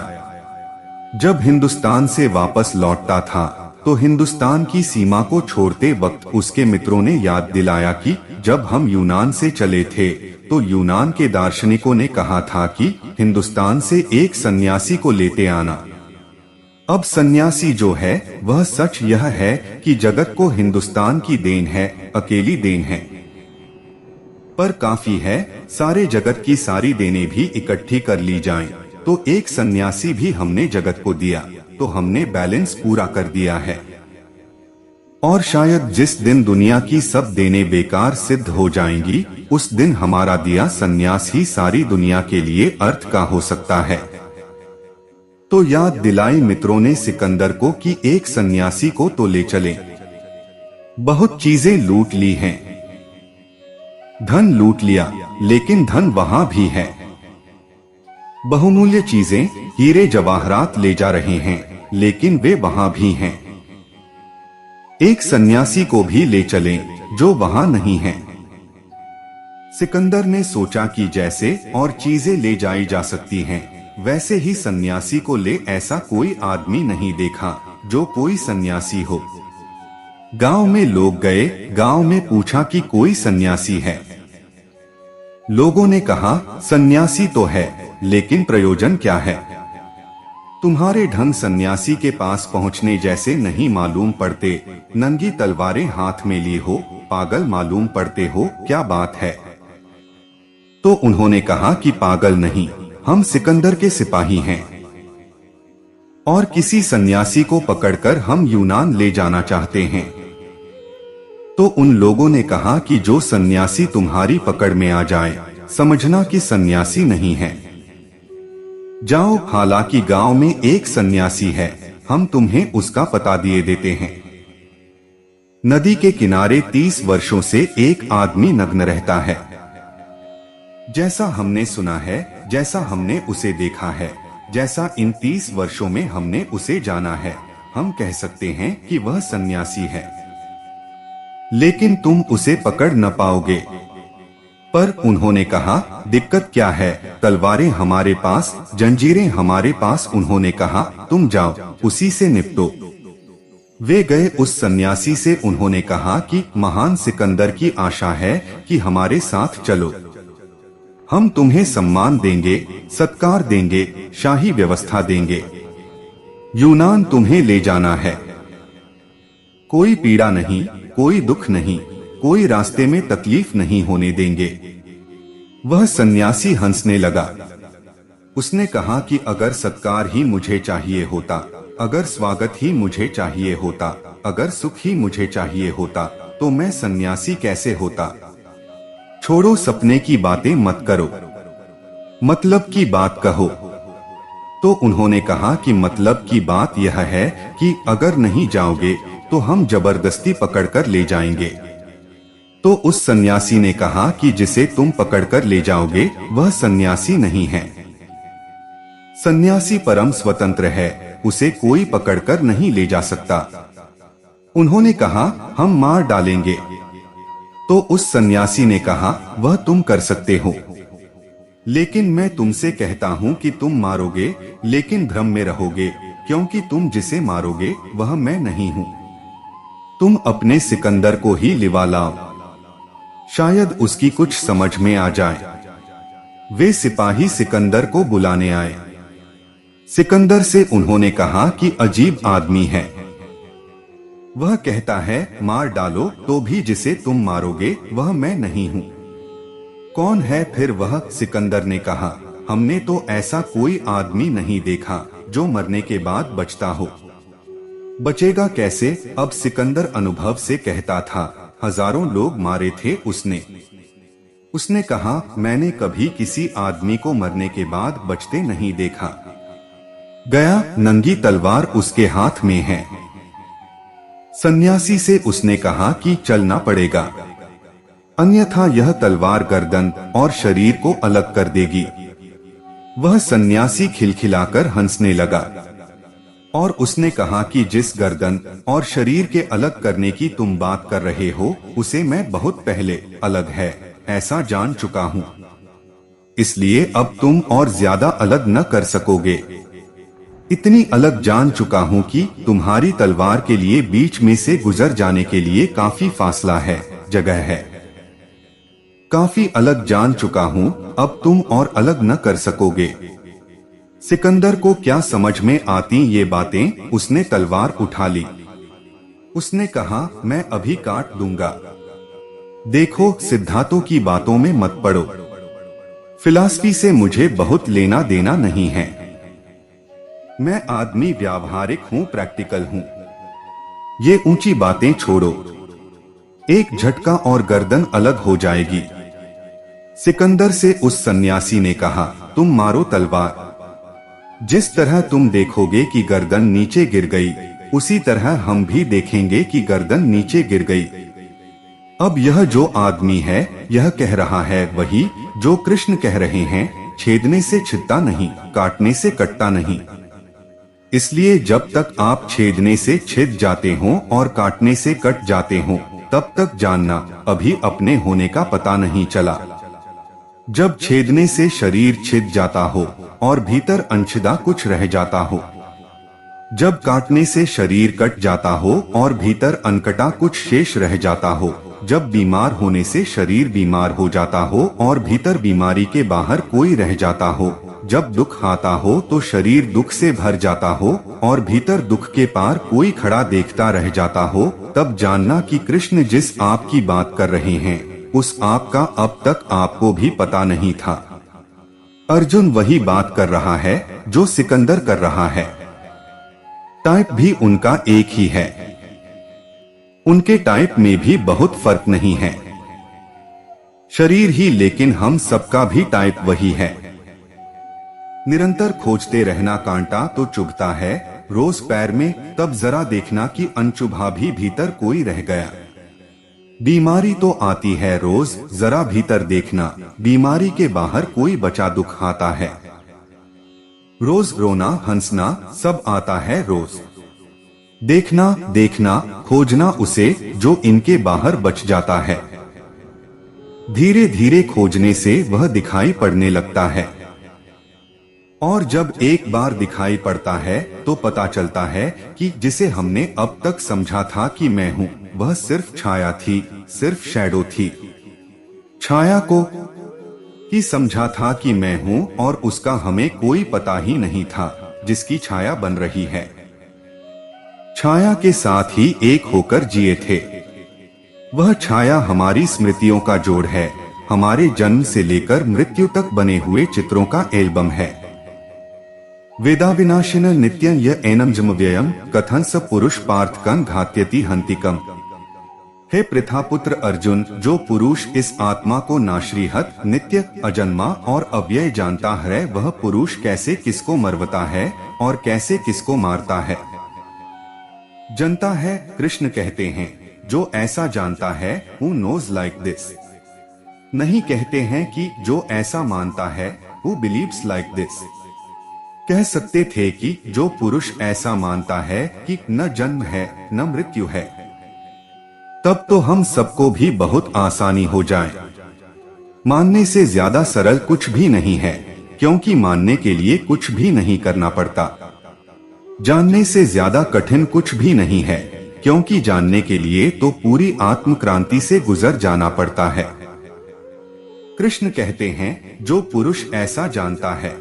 जब हिंदुस्तान से वापस लौटता था तो हिंदुस्तान की सीमा को छोड़ते वक्त उसके मित्रों ने याद दिलाया कि जब हम यूनान से चले थे तो यूनान के दार्शनिकों ने कहा था कि हिंदुस्तान से एक सन्यासी को लेते आना। अब सन्यासी जो है वह सच यह है कि जगत को हिंदुस्तान की देन है, अकेली देन है। पर काफी है सारे जगत की सारी देनें भी इकट्ठी कर ली जाएं, तो एक सन्यासी भी हमने जगत को दिया तो हमने बैलेंस पूरा कर दिया है। और शायद जिस दिन दुनिया की सब देनें बेकार सिद्ध हो जाएंगी उस दिन हमारा दिया सन्यास ही सारी दुनिया के लिए अर्थ का हो सकता है। तो याद दिलाई मित्रों ने सिकंदर को कि एक सन्यासी को तो ले चलें। बहुत चीजें लूट ली हैं, धन लूट लिया, लेकिन धन वहां भी है। बहुमूल्य चीजें, हीरे जवाहरात ले जा रहे हैं, लेकिन वे वहां भी हैं। एक सन्यासी को भी ले चलें जो वहां नहीं है। सिकंदर ने सोचा कि जैसे और चीजें ले जाई जा सकती हैं, वैसे ही सन्यासी को ले ऐसा कोई आदमी नहीं देखा जो कोई सन्यासी हो। गांव में लोग गए, गांव में पूछा कि कोई सन्यासी है। लोगों ने कहा सन्यासी तो है, लेकिन प्रयोजन क्या है? तुम्हारे ढंग सन्यासी के पास पहुंचने जैसे नहीं मालूम पड़ते, नंगी तलवारें हाथ में लिए हो, पागल मालूम पड़ते हो, क्या बात है? तो उन्होंने कहा कि पागल नहीं, हम सिकंदर के सिपाही हैं और किसी सन्यासी को पकड़कर हम यूनान ले जाना चाहते हैं। तो उन लोगों ने कहा कि जो सन्यासी तुम्हारी पकड़ में आ जाए, समझना कि सन्यासी नहीं है। जाओ, हालांकि गांव में एक सन्यासी है, हम तुम्हें उसका पता दिए देते हैं। नदी के किनारे 30 वर्षों से एक आदमी नग्न रहता है। जैसा हमने सुना है, जैसा हमने उसे देखा है, जैसा इन 30 वर्षों में हमने उसे जाना है, हम कह सकते हैं कि वह सन्यासी है। लेकिन तुम उसे पकड़ न पाओगे। पर उन्होंने कहा दिक्कत क्या है? तलवारें हमारे पास, जंजीरें हमारे पास। उन्होंने कहा तुम जाओ, उसी से निपटो। वे गए उस सन्यासी से। उन्होंने कहा कि महान सिकंदर की आशा है कि हमारे साथ चलो, हम तुम्हें सम्मान देंगे, सत्कार देंगे, शाही व्यवस्था देंगे। यूनान तुम्हें ले जाना है। कोई पीड़ा नहीं, कोई दुख नहीं, कोई रास्ते में तकलीफ नहीं होने देंगे। वह सन्यासी हंसने लगा। उसने कहा कि अगर सत्कार ही मुझे चाहिए होता, अगर स्वागत ही मुझे चाहिए होता, अगर सुख ही मुझे चाहिए होता, तो मैं सन्यासी कैसे होता? छोड़ो, सपने की बातें मत करो, मतलब की बात कहो। तो उन्होंने कहा कि मतलब की बात यह है कि अगर नहीं जाओगे तो हम जबरदस्ती पकड़कर ले जाएंगे। तो उस सन्यासी ने कहा कि जिसे तुम पकड़कर ले जाओगे वह सन्यासी नहीं है। सन्यासी परम स्वतंत्र है, उसे कोई पकड़कर नहीं ले जा सकता। उन्होंने कहा हम मार डालेंगे। तो उस सन्यासी ने कहा वह तुम कर सकते हो, लेकिन मैं तुमसे कहता हूं कि तुम मारोगे, लेकिन भ्रम में रहोगे, क्योंकि तुम जिसे मारोगे वह मैं नहीं हूं। तुम अपने सिकंदर को ही लिवा लाओ, शायद उसकी कुछ समझ में आ जाए। वे सिपाही सिकंदर को बुलाने आए। सिकंदर से उन्होंने कहा कि अजीब आदमी है, वह कहता है मार डालो, तो भी जिसे तुम मारोगे वह मैं नहीं हूं। कौन है फिर वह? सिकंदर ने कहा हमने तो ऐसा कोई आदमी नहीं देखा जो मरने के बाद बचता हो। बचेगा कैसे? अब सिकंदर अनुभव से कहता था, हजारों लोग मारे थे उसने कहा मैंने कभी किसी आदमी को मरने के बाद बचते नहीं देखा। गया, नंगी तलवार उसके हाथ में है। सन्यासी से उसने कहा कि चलना पड़ेगा, अन्यथा यह तलवार गर्दन और शरीर को अलग कर देगी। वह सन्यासी खिलखिलाकर हंसने लगा और उसने कहा कि जिस गर्दन और शरीर के अलग करने की तुम बात कर रहे हो उसे मैं बहुत पहले अलग है ऐसा जान चुका हूं, इसलिए अब तुम और ज्यादा अलग न कर सकोगे। इतनी अलग जान चुका हूँ कि तुम्हारी तलवार के लिए बीच में से गुजर जाने के लिए काफी फासला है, जगह है। काफी अलग जान चुका हूँ, अब तुम और अलग न कर सकोगे। सिकंदर को क्या समझ में आती ये बातें, उसने तलवार उठा ली। उसने कहा, मैं अभी काट दूंगा। देखो, सिद्धांतों की बातों में मत पड़ो। फिलॉसफी से मुझे बहुत लेना देना नहीं है। मैं आदमी व्यावहारिक हूँ, प्रैक्टिकल हूँ। ये ऊंची बातें छोड़ो। एक झटका और गर्दन अलग हो जाएगी। सिकंदर से उस सन्यासी ने कहा, तुम मारो तलवार। जिस तरह तुम देखोगे कि गर्दन नीचे गिर गई, उसी तरह हम भी देखेंगे कि गर्दन नीचे गिर गई। अब यह जो आदमी है, यह कह रहा है वही जो कृष्ण कह रहे हैं, छेदने से छिदता नहीं, काटने से कटता नहीं। इसलिए जब तक आप छेदने से छिद जाते हो और काटने से कट जाते हो, तब तक जानना अभी अपने होने का पता नहीं चला। जब छेदने से शरीर छिद जाता हो और भीतर अंशदा कुछ रह जाता हो, जब काटने से शरीर कट जाता हो और भीतर अनकटा कुछ शेष रह जाता हो, जब बीमार होने से शरीर बीमार हो जाता हो और भीतर बीमारी के बाहर कोई रह जाता हो, जब दुख आता हो तो शरीर दुख से भर जाता हो और भीतर दुख के पार कोई खड़ा देखता रह जाता हो, तब जानना कि कृष्ण जिस आप की बात कर रहे हैं, उस आप का अब तक आपको भी पता नहीं था। अर्जुन वही बात कर रहा है जो सिकंदर कर रहा है। टाइप भी उनका एक ही है। उनके टाइप में भी बहुत फर्क नहीं है। शरीर ही, लेकिन हम सबका भी टाइप वही है। निरंतर खोजते रहना, कांटा तो चुभता है रोज पैर में, तब जरा देखना कि अनचुभा भी भीतर कोई रह गया। बीमारी तो आती है रोज, जरा भीतर देखना, बीमारी के बाहर कोई बचा दुख आता है। रोज रोना हंसना सब आता है रोज। देखना देखना खोजना उसे जो इनके बाहर बच जाता है। धीरे धीरे खोजने से वह दिखाई पड़ने लगता है, और जब एक बार दिखाई पड़ता है तो पता चलता है कि जिसे हमने अब तक समझा था कि मैं हूँ, वह सिर्फ छाया थी, सिर्फ शैडो थी। छाया को ही समझा था कि मैं हूँ और उसका हमें कोई पता ही नहीं था, जिसकी छाया बन रही है। छाया के साथ ही एक होकर जिए थे। वह छाया हमारी स्मृतियों का जोड़ है, हमारे जन्म से लेकर मृत्यु तक बने हुए चित्रों का एल्बम है। वेदाविनाशिन नित्यं य एनम जमव्ययम कथन स पुरुष पार्थ कं घात्यति हंतिकम। हे पृथापुत्र अर्जुन, जो पुरुष इस आत्मा को नाश्रीहत, नित्य, अजन्मा और अव्यय जानता है, वह पुरुष कैसे किसको मरवता है और कैसे किसको मारता है, जनता है। कृष्ण कहते हैं, जो ऐसा जानता है, who knows like this। नहीं कहते हैं कि जो ऐसा मानता है, who believes like this। कह सकते थे कि जो पुरुष ऐसा मानता है कि न जन्म है न मृत्यु है, तब तो हम सबको भी बहुत आसानी हो जाए। मानने से ज्यादा सरल कुछ भी नहीं है, क्योंकि मानने के लिए कुछ भी नहीं करना पड़ता। जानने से ज्यादा कठिन कुछ भी नहीं है, क्योंकि जानने के लिए तो पूरी आत्म क्रांति से गुजर जाना पड़ता है। कृष्ण कहते हैं, जो पुरुष ऐसा जानता है।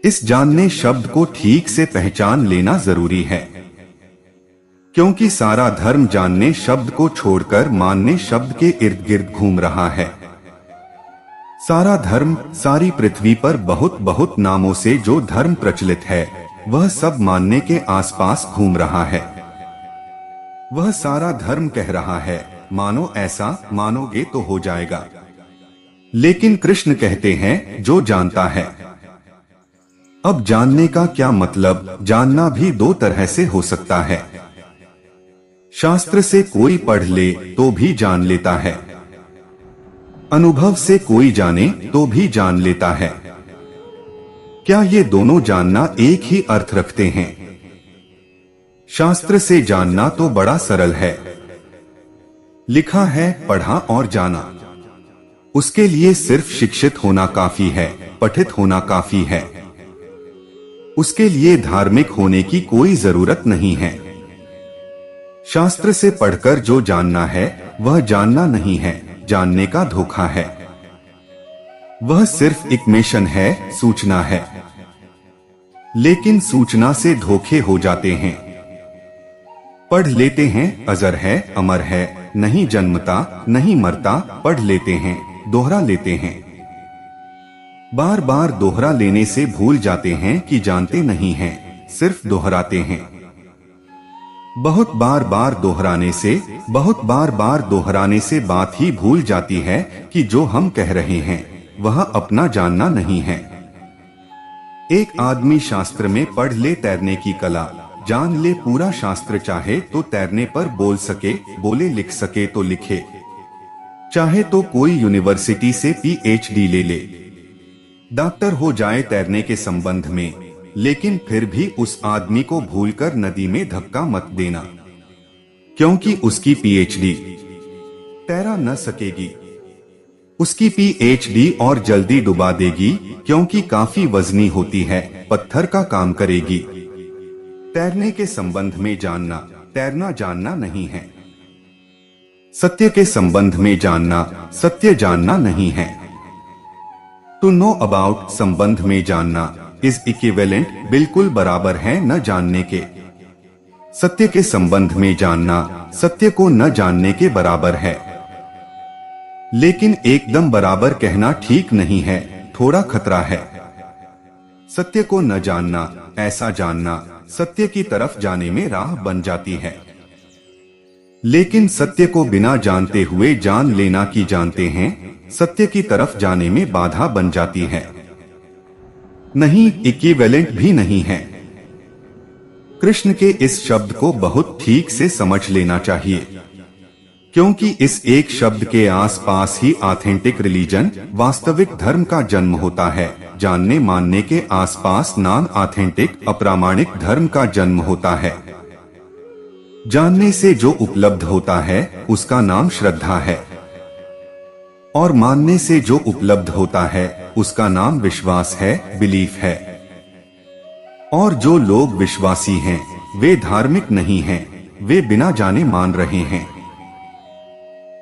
इस जानने शब्द को ठीक से पहचान लेना जरूरी है, क्योंकि सारा धर्म जानने शब्द को छोड़कर मानने शब्द के इर्द गिर्द घूम रहा है। सारा धर्म, सारी पृथ्वी पर बहुत बहुत नामों से जो धर्म प्रचलित है, वह सब मानने के आसपास घूम रहा है। वह सारा धर्म कह रहा है, मानो ऐसा, मानोगे तो हो जाएगा। लेकिन कृष्ण कहते हैं, जो जानता है। अब जानने का क्या मतलब? जानना भी दो तरह से हो सकता है। शास्त्र से कोई पढ़ ले तो भी जान लेता है, अनुभव से कोई जाने तो भी जान लेता है। क्या ये दोनों जानना एक ही अर्थ रखते हैं? शास्त्र से जानना तो बड़ा सरल है, लिखा है, पढ़ा और जाना। उसके लिए सिर्फ शिक्षित होना काफी है, पठित होना काफी है। उसके लिए धार्मिक होने की कोई जरूरत नहीं है। शास्त्र से पढ़कर जो जानना है वह जानना नहीं है, जानने का धोखा है। वह सिर्फ एक मिशन है, सूचना है। लेकिन सूचना से धोखे हो जाते हैं। पढ़ लेते हैं अजर है, अमर है, नहीं जन्मता नहीं मरता, पढ़ लेते हैं, दोहरा लेते हैं। बार बार दोहरा लेने से भूल जाते हैं कि जानते नहीं हैं, सिर्फ दोहराते हैं। बहुत बार बार दोहराने से बात ही भूल जाती है कि जो हम कह रहे हैं वह अपना जानना नहीं है। एक आदमी शास्त्र में पढ़ ले तैरने की कला, जान ले पूरा शास्त्र, चाहे तो तैरने पर बोल सके, बोले लिख सके तो लिखे, चाहे तो कोई यूनिवर्सिटी से PhD ले, डॉक्टर हो जाए तैरने के संबंध में, लेकिन फिर भी उस आदमी को भूलकर नदी में धक्का मत देना, क्योंकि उसकी PhD तैरा न सकेगी। उसकी PhD और जल्दी डुबा देगी, क्योंकि काफी वजनी होती है, पत्थर का काम करेगी। तैरने के संबंध में जानना, तैरना जानना नहीं है। सत्य के संबंध में जानना, सत्य जानना नहीं है। टू नो अबाउट संबंध में जानना इज इक्विवेलेंट, बिल्कुल बराबर है न जानने के। सत्य के संबंध में जानना सत्य को न जानने के बराबर है। लेकिन एकदम बराबर कहना ठीक नहीं है, थोड़ा खतरा है। सत्य को न जानना, ऐसा जानना सत्य की तरफ जाने में राह बन जाती है। लेकिन सत्य को बिना जानते हुए जान लेना कि जानते हैं, सत्य की तरफ जाने में बाधा बन जाती है। नहीं, इक्विवेलेंट भी नहीं है। कृष्ण के इस शब्द को बहुत ठीक से समझ लेना चाहिए, क्योंकि इस एक शब्द के आसपास ही ऑथेंटिक रिलीजन, वास्तविक धर्म का जन्म होता है। जानने मानने के आसपास नॉन ऑथेंटिक, अप्रामाणिक धर्म का जन्म होता है। जानने से जो उपलब्ध होता है उसका नाम श्रद्धा है, और मानने से जो उपलब्ध होता है उसका नाम विश्वास है, बिलीफ है। और जो लोग विश्वासी हैं वे धार्मिक नहीं हैं, वे बिना जाने मान रहे हैं।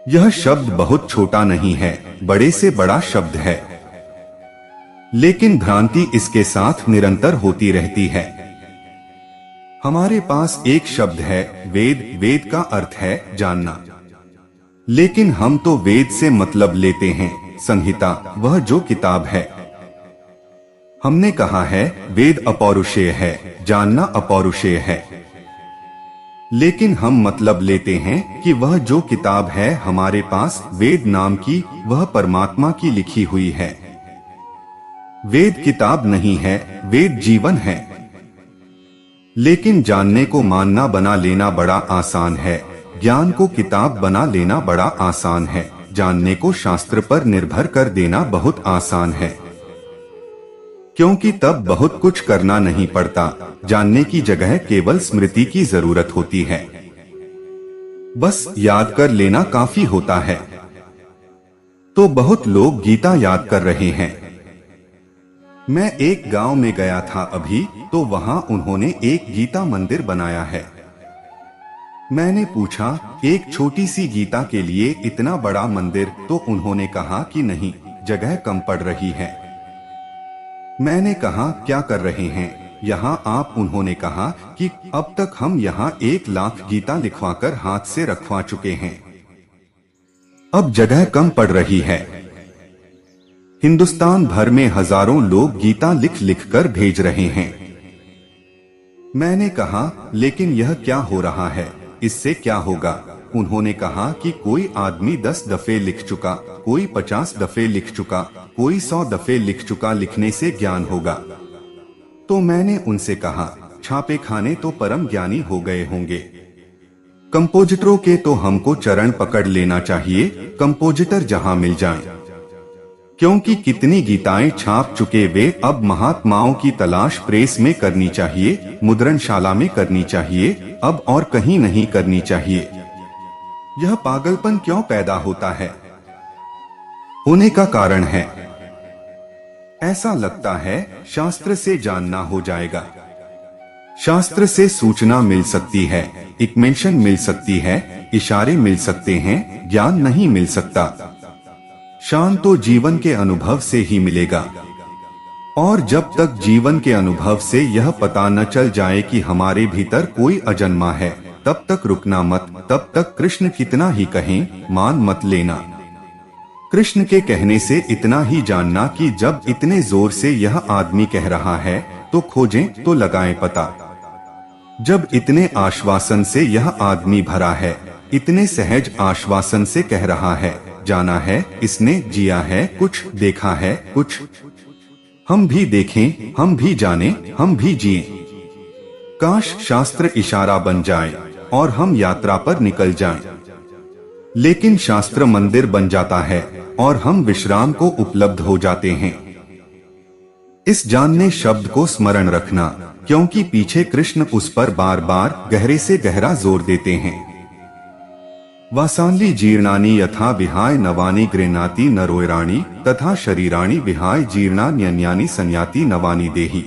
यह शब्द बहुत छोटा नहीं है, बड़े से बड़ा शब्द है, लेकिन भ्रांति इसके साथ निरंतर होती रहती है। हमारे पास एक शब्द है वेद, वेद का अर्थ है जानना, लेकिन हम तो वेद से मतलब लेते हैं संहिता, वह जो किताब है। हमने कहा है वेद अपौरुषेय है, जानना अपौरुषेय है, लेकिन हम मतलब लेते हैं कि वह जो किताब है हमारे पास वेद नाम की, वह परमात्मा की लिखी हुई है। वेद किताब नहीं है, वेद जीवन है। लेकिन जानने को मानना बना लेना बड़ा आसान है, ज्ञान को किताब बना लेना बड़ा आसान है। जानने को शास्त्र पर निर्भर कर देना बहुत आसान है, क्योंकि तब बहुत कुछ करना नहीं पड़ता। जानने की जगह केवल स्मृति की जरूरत होती है, बस याद कर लेना काफी होता है। तो बहुत लोग गीता याद कर रहे हैं। मैं एक गांव में गया था अभी, तो वहां उन्होंने एक गीता मंदिर बनाया है। मैंने पूछा एक छोटी सी गीता के लिए इतना बड़ा मंदिर, तो उन्होंने कहा कि नहीं, जगह कम पड़ रही है। मैंने कहा क्या कर रहे हैं यहाँ आप? उन्होंने कहा कि अब तक हम यहाँ 1 लाख गीता लिखवाकर हाथ से रखवा चुके हैं, अब जगह कम पड़ रही है। हिंदुस्तान भर में हजारों लोग गीता लिख लिख कर भेज रहे हैं। मैंने कहा लेकिन यह क्या हो रहा है, इससे क्या होगा? उन्होंने कहा कि कोई आदमी 10 दफे लिख चुका, कोई 50 दफे लिख चुका, कोई 100 दफे लिख चुका, लिखने से ज्ञान होगा। तो मैंने उनसे कहा छापे खाने तो परम ज्ञानी हो गए होंगे, कंपोजिटरों के तो हमको चरण पकड़ लेना चाहिए, कंपोजिटर जहां मिल जाएं। क्योंकि कितनी गीताएं छाप चुके वे, अब महात्माओं की तलाश प्रेस में करनी चाहिए, मुद्रणशाला में करनी चाहिए, अब और कहीं नहीं करनी चाहिए। यह पागलपन क्यों पैदा होता है? होने का कारण है ऐसा लगता है शास्त्र से जानना हो जाएगा, शास्त्र से सूचना मिल सकती है, इक्मेंशन मिल सकती है, इशारे मिल सकते हैं, ज्ञान नहीं मिल सकता। शान तो जीवन के अनुभव से ही मिलेगा। और जब तक जीवन के अनुभव से यह पता न चल जाए कि हमारे भीतर कोई अजन्मा है, तब तक रुकना मत। तब तक कृष्ण कितना ही कहें मान मत लेना। कृष्ण के कहने से इतना ही जानना कि जब इतने जोर से यह आदमी कह रहा है तो खोजें तो लगाएं पता। जब इतने आश्वासन से यह आदमी भरा है, इतने सहज आश्वासन से कह रहा है, जाना है इसने, जिया है कुछ, देखा है कुछ, हम भी देखें, हम भी जाने, हम भी जिए। काश शास्त्र इशारा बन जाए और हम यात्रा पर निकल जाएं। लेकिन शास्त्र मंदिर बन जाता है और हम विश्राम को उपलब्ध हो जाते हैं। इस जानने शब्द को स्मरण रखना, क्योंकि पीछे कृष्ण उस पर बार बार गहरे से गहरा जोर देते हैं। वासांली जीर्णानि यथा विहाय नवानि गृह्णाति नरोयराणि तथा शरीराणि विहाय जीर्णान्यन्यानि संयाति नवानि देहि।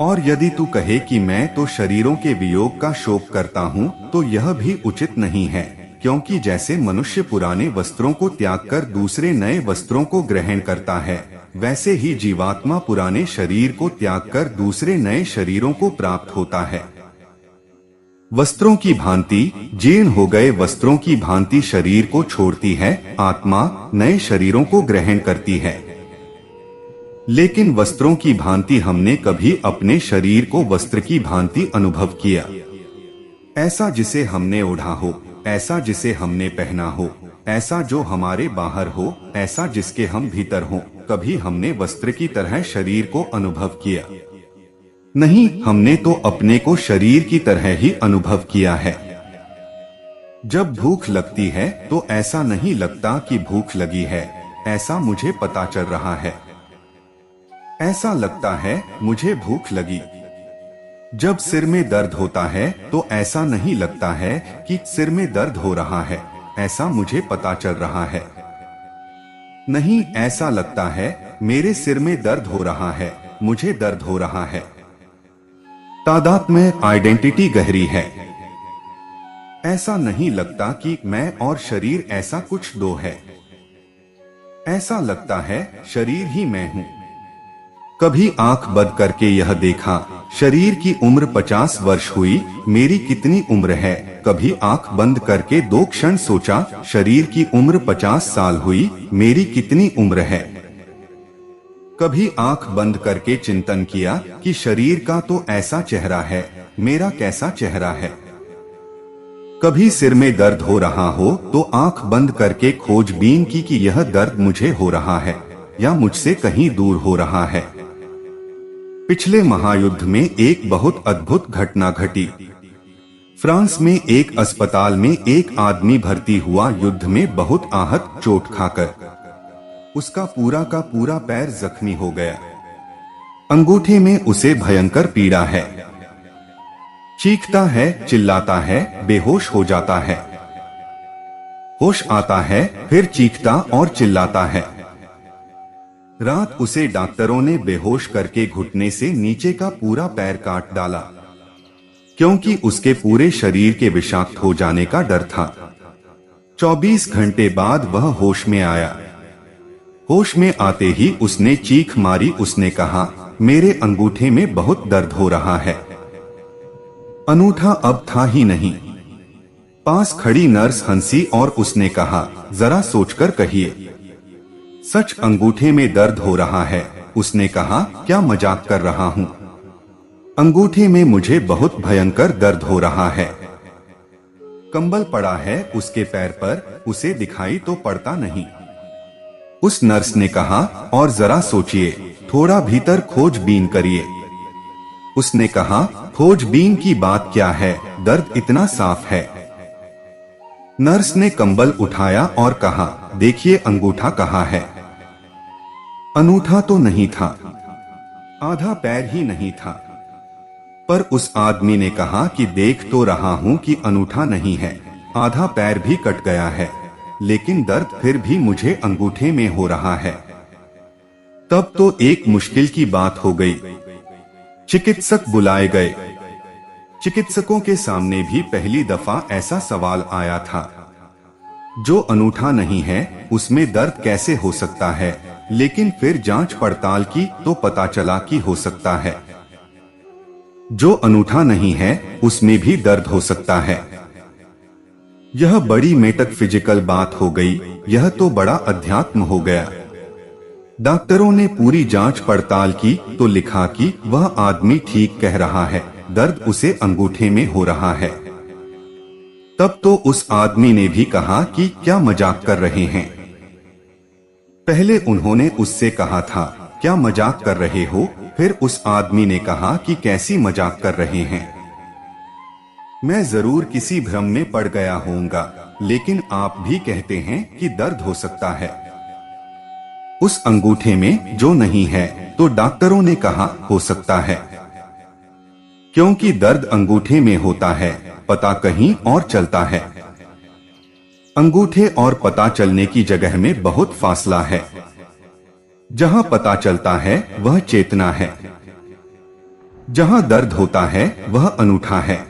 और यदि तू कहे कि मैं तो शरीरों के वियोग का शोक करता हूँ, तो यह भी उचित नहीं है, क्योंकि जैसे मनुष्य पुराने वस्त्रों को त्याग कर दूसरे नए वस्त्रों को ग्रहण करता है, वैसे ही जीवात्मा पुराने शरीर को त्याग कर दूसरे नए शरीरों को प्राप्त होता है। वस्त्रों की भांति जीर्ण हो गए वस्त्रों की भांति शरीर को छोड़ती है आत्मा, नए शरीरों को ग्रहण करती है। लेकिन वस्त्रों की भांति हमने कभी अपने शरीर को वस्त्र की भांति अनुभव किया? ऐसा जिसे हमने ओढ़ा हो, ऐसा जिसे हमने पहना हो, ऐसा जो हमारे बाहर हो, ऐसा जिसके हम भीतर हो, कभी हमने वस्त्र की तरह शरीर को अनुभव किया? नहीं, हमने तो अपने को शरीर की तरह ही अनुभव किया है। जब भूख लगती है तो ऐसा नहीं लगता कि भूख लगी है, ऐसा मुझे पता चल रहा है। ऐसा लगता है मुझे भूख लगी। जब सिर में दर्द होता है तो ऐसा नहीं लगता है कि सिर में दर्द हो रहा है, ऐसा मुझे पता चल रहा है। नहीं, ऐसा लगता है मेरे सिर में दर्द हो रहा है, मुझे दर्द हो रहा है। तादात्म्य आइडेंटिटी गहरी है। ऐसा नहीं लगता कि मैं और शरीर ऐसा कुछ दो है। ऐसा लगता है शरीर ही मैं हूँ। कभी आंख बंद करके यह देखा, शरीर की उम्र 50 वर्ष हुई, मेरी कितनी उम्र है? कभी आंख बंद करके 2 क्षण सोचा, शरीर की उम्र 50 साल हुई, मेरी कितनी उम्र है? कभी आंख बंद करके चिंतन किया कि शरीर का तो ऐसा चेहरा है, मेरा कैसा चेहरा है? कभी सिर में दर्द हो रहा हो तो आंख बंद करके खोजबीन की कि यह दर्द मुझे हो रहा है या मुझसे कहीं दूर हो रहा है। पिछले महायुद्ध में एक बहुत अद्भुत घटना घटी। फ्रांस में एक अस्पताल में एक आदमी भर्ती हुआ, युद्ध में बहुत आहत, चोट खाकर उसका पूरा का पूरा पैर जख्मी हो गया। अंगूठे में उसे भयंकर पीड़ा है। चीखता है, चिल्लाता है, बेहोश हो जाता है। होश आता है, फिर चीखता और चिल्लाता है। रात उसे डॉक्टरों ने बेहोश करके घुटने से नीचे का पूरा पैर काट डाला, क्योंकि उसके पूरे शरीर के विषाक्त हो जाने का डर था। 24 घंटे बाद वह होश में आया। होश में आते ही उसने चीख मारी। उसने कहा, मेरे अंगूठे में बहुत दर्द हो रहा है। अनूठा अब था ही नहीं। पास खड़ी नर्स हंसी और उसने कहा, जरा सोचकर कहिए, सच अंगूठे में दर्द हो रहा है? उसने कहा, क्या मजाक कर रहा हूँ? अंगूठे में मुझे बहुत भयंकर दर्द हो रहा है। कंबल पड़ा है उसके पैर पर, उसे दिखाई तो पड़ता नहीं। उस नर्स ने कहा, और जरा सोचिए, थोड़ा भीतर खोजबीन करिए। उसने कहा, खोजबीन की बात क्या है, दर्द इतना साफ है। नर्स ने कंबल उठाया और कहा, देखिए अंगूठा कहाँ है? अनूठा तो नहीं था, आधा पैर ही नहीं था। पर उस आदमी ने कहा कि देख तो रहा हूं कि अनूठा नहीं है, आधा पैर भी कट गया है, लेकिन दर्द फिर भी मुझे अंगूठे में हो रहा है। तब तो एक मुश्किल की बात हो गई। चिकित्सक बुलाए गए। चिकित्सकों के सामने भी पहली दफा ऐसा सवाल आया था, जो अनूठा नहीं है उसमें दर्द कैसे हो सकता है। लेकिन फिर जांच पड़ताल की तो पता चला कि हो सकता है। जो अनूठा नहीं है उसमें भी दर्द हो सकता है। यह बड़ी मेटाफिजिकल बात हो गई। यह तो बड़ा अध्यात्म हो गया। डॉक्टरों ने पूरी जांच पड़ताल की तो लिखा कि वह आदमी ठीक कह रहा है, दर्द उसे अंगूठे में हो रहा है। तब तो उस आदमी ने भी कहा कि क्या मजाक कर रहे हैं। पहले उन्होंने उससे कहा था, क्या मजाक कर रहे हो। फिर उस आदमी ने कहा कि कैसी मजाक कर रहे हैं। मैं जरूर किसी भ्रम में पड़ गया होऊंगा, लेकिन आप भी कहते हैं कि दर्द हो सकता है उस अंगूठे में जो नहीं है। तो डॉक्टरों ने कहा हो सकता है, क्योंकि दर्द अंगूठे में होता है, पता कहीं और चलता है। अंगूठे और पता चलने की जगह में बहुत फासला है। जहां पता चलता है वह चेतना है, जहां दर्द होता है वह अनूठा है।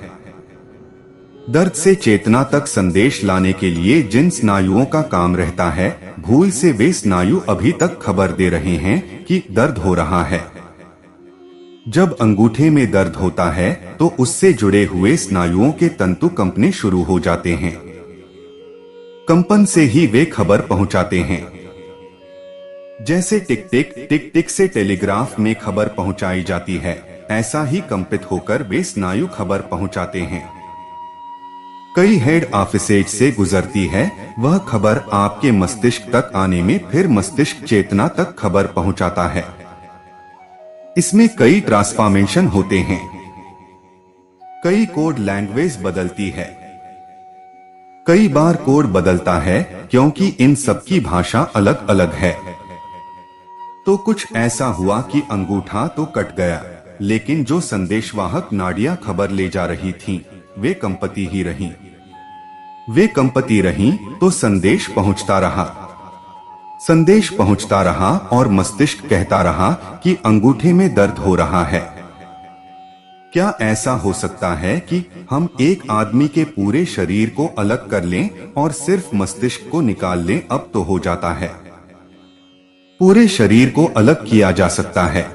दर्द से चेतना तक संदेश लाने के लिए जिन स्नायुओं का काम रहता है, भूल से वे स्नायु अभी तक खबर दे रहे हैं कि दर्द हो रहा है। जब अंगूठे में दर्द होता है तो उससे जुड़े हुए स्नायुओं के तंतु कंपने शुरू हो जाते हैं। कंपन से ही वे खबर पहुंचाते हैं। जैसे टिक टिक टिक टिक से टेलीग्राफ में खबर पहुंचाई जाती है, ऐसा ही कंपित होकर वे स्नायु खबर पहुंचाते हैं। कई हेड ऑफिसेज से गुजरती है वह खबर आपके मस्तिष्क तक आने में, फिर मस्तिष्क चेतना तक खबर पहुंचाता है। इसमें कई ट्रांसफॉर्मेशन होते हैं। कई कोड लैंग्वेज बदलती है। कई बार कोड बदलता है क्योंकि इन सबकी भाषा अलग अलग है। तो कुछ ऐसा हुआ कि अंगूठा तो कट गया, लेकिन जो संदेशवाहक नाड़ियां खबर ले जा रही थीं, वे कंपती ही रहीं। वे कंपती रहीं तो संदेश पहुंचता रहा। संदेश पहुंचता रहा और मस्तिष्क कहता रहा कि अंगूठे में दर्द हो रहा है। क्या ऐसा हो सकता है कि हम एक आदमी के पूरे शरीर को अलग कर लें और सिर्फ मस्तिष्क को निकाल लें? अब तो हो जाता है। पूरे शरीर को अलग किया जा सकता है।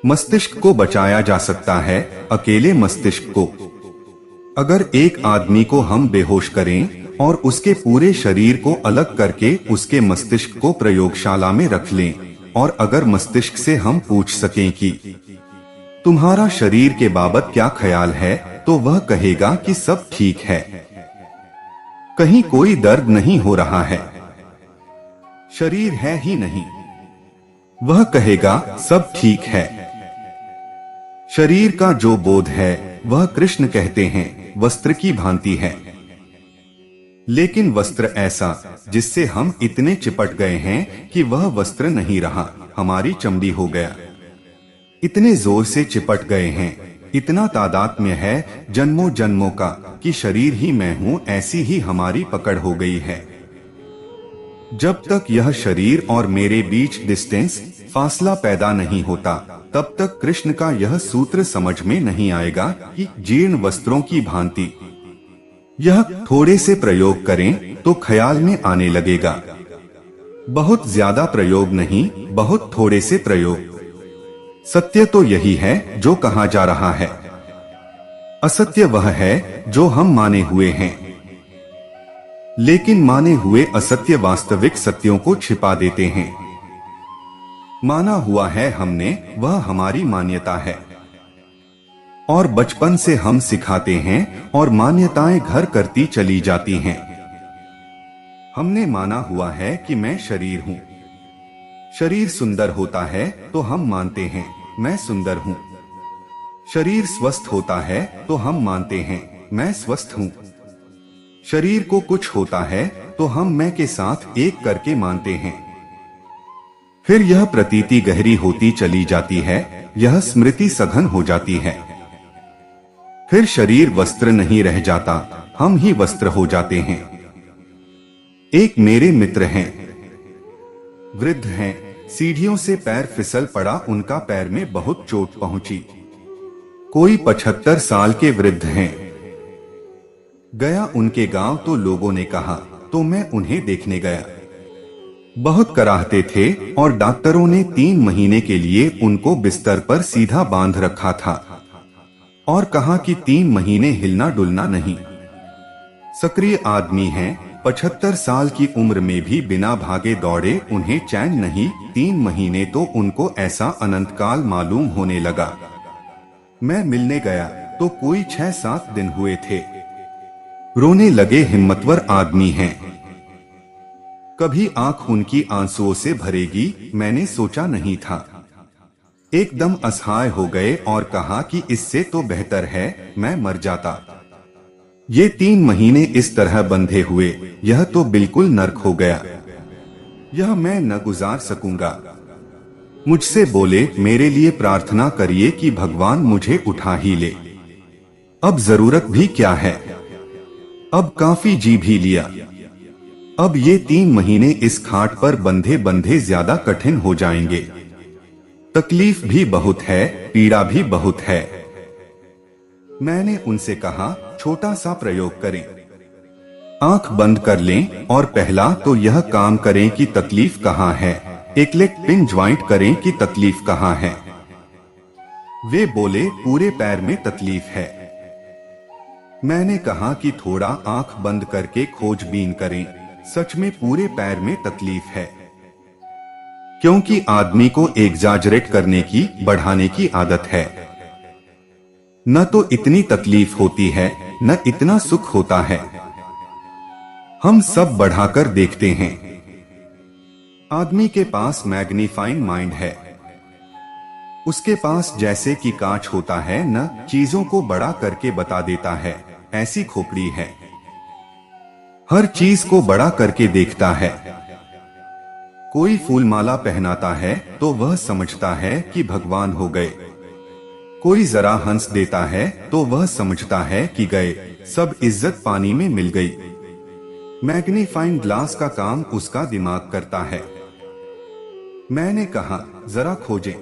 मस्तिष्क को बचाया जा सकता है, अकेले मस्तिष्क को। अगर एक आदमी को हम बेहोश करें और उसके पूरे शरीर को अलग करके उसके मस्तिष्क को प्रयोगशाला में रख लें, और अगर मस्तिष्क से हम पूछ सकें कि तुम्हारा शरीर के बाबत क्या ख्याल है, तो वह कहेगा कि सब ठीक है, कहीं कोई दर्द नहीं हो रहा है, शरीर है ही नहीं। वह कहेगा सब ठीक है। शरीर का जो बोध है वह कृष्ण कहते हैं वस्त्र की भांति है। लेकिन वस्त्र ऐसा जिससे हम इतने चिपट गए हैं कि वह वस्त्र नहीं रहा, हमारी चमड़ी हो गया। इतने जोर से चिपट गए हैं, इतना तादात्म्य है जन्मों जन्मों का कि शरीर ही मैं हूं, ऐसी ही हमारी पकड़ हो गई है। जब तक यह शरीर और मेरे बीच डिस्टेंस, फासला पैदा नहीं होता, तब तक कृष्ण का यह सूत्र समझ में नहीं आएगा कि जीर्ण वस्त्रों की भांति। यह थोड़े से प्रयोग करें तो ख्याल में आने लगेगा। बहुत ज्यादा प्रयोग नहीं, बहुत थोड़े से प्रयोग। सत्य तो यही है जो कहा जा रहा है। असत्य वह है जो हम माने हुए हैं। लेकिन माने हुए असत्य वास्तविक सत्यों को छिपा देते हैं। माना हुआ है हमने, वह हमारी मान्यता है। और बचपन से हम सिखाते हैं और मान्यताएं घर करती चली जाती हैं। हमने माना हुआ है कि मैं शरीर हूं। शरीर सुंदर होता है तो हम मानते हैं मैं सुंदर हूं। शरीर स्वस्थ होता है तो हम मानते हैं मैं स्वस्थ हूं। शरीर को कुछ होता है तो हम मैं के साथ एक करके मानते हैं। फिर यह प्रतीति गहरी होती चली जाती है, यह स्मृति सघन हो जाती है। फिर शरीर वस्त्र नहीं रह जाता, हम ही वस्त्र हो जाते हैं। एक मेरे मित्र हैं, वृद्ध हैं, सीढ़ियों से पैर फिसल पड़ा, उनका पैर में बहुत चोट पहुंची। कोई 75 साल के वृद्ध हैं। गया उनके गांव तो लोगों ने कहा, तो मैं उन्हें देखने गया। बहुत कराहते थे और डॉक्टरों ने 3 महीने के लिए उनको बिस्तर पर सीधा बांध रखा था और कहा कि 3 महीने हिलना डुलना नहीं। सक्रिय आदमी हैं, 75 साल की उम्र में भी बिना भागे दौड़े उन्हें चैन नहीं। 3 महीने तो उनको ऐसा अनंत काल मालूम होने लगा। मैं मिलने गया तो कोई 6-7 दिन हुए थे। रोने लगे, हिम्मतवर आदमी हैं। कभी आंख उनकी आंसुओं से भरेगी, मैंने सोचा नहीं था। एकदम असहाय हो गए और कहा कि इससे तो बेहतर है मैं मर जाता। ये 3 महीने इस तरह बंधे हुए, यह तो बिल्कुल नर्क हो गया। यह मैं न गुजार सकूंगा। मुझसे बोले, मेरे लिए प्रार्थना करिए कि भगवान मुझे उठा ही ले। अब जरूरत भी क्या है, अब काफी जी भी लिया। अब ये 3 महीने इस खाट पर बंधे बंधे ज्यादा कठिन हो जाएंगे। तकलीफ भी बहुत है, पीड़ा भी बहुत है। मैंने उनसे कहा, छोटा सा प्रयोग करें। आंख बंद कर लें और पहला तो यह काम करें कि तकलीफ कहाँ है। एक लेग पिन ज्वाइंट करें कि तकलीफ कहाँ है। वे बोले, पूरे पैर में तकलीफ है। मैंने कहा कि थोड़ा आंख बंद करके खोजबीन करें, सच में पूरे पैर में तकलीफ है। क्योंकि आदमी को एग्जाजरेट करने की, बढ़ाने की आदत है। न तो इतनी तकलीफ होती है, न इतना सुख होता है। हम सब बढ़ाकर देखते हैं। आदमी के पास मैग्नीफाइंग माइंड है। उसके पास जैसे कि कांच होता है, न चीजों को बड़ा करके बता देता है, ऐसी खोपड़ी है। हर चीज को बड़ा करके देखता है। कोई फूलमाला पहनाता है तो वह समझता है कि भगवान हो गए। कोई जरा हंस देता है तो वह समझता है कि गए, सब इज्जत पानी में मिल गई। मैग्नीफाइंग ग्लास का काम उसका दिमाग करता है। मैंने कहा, जरा खोजें।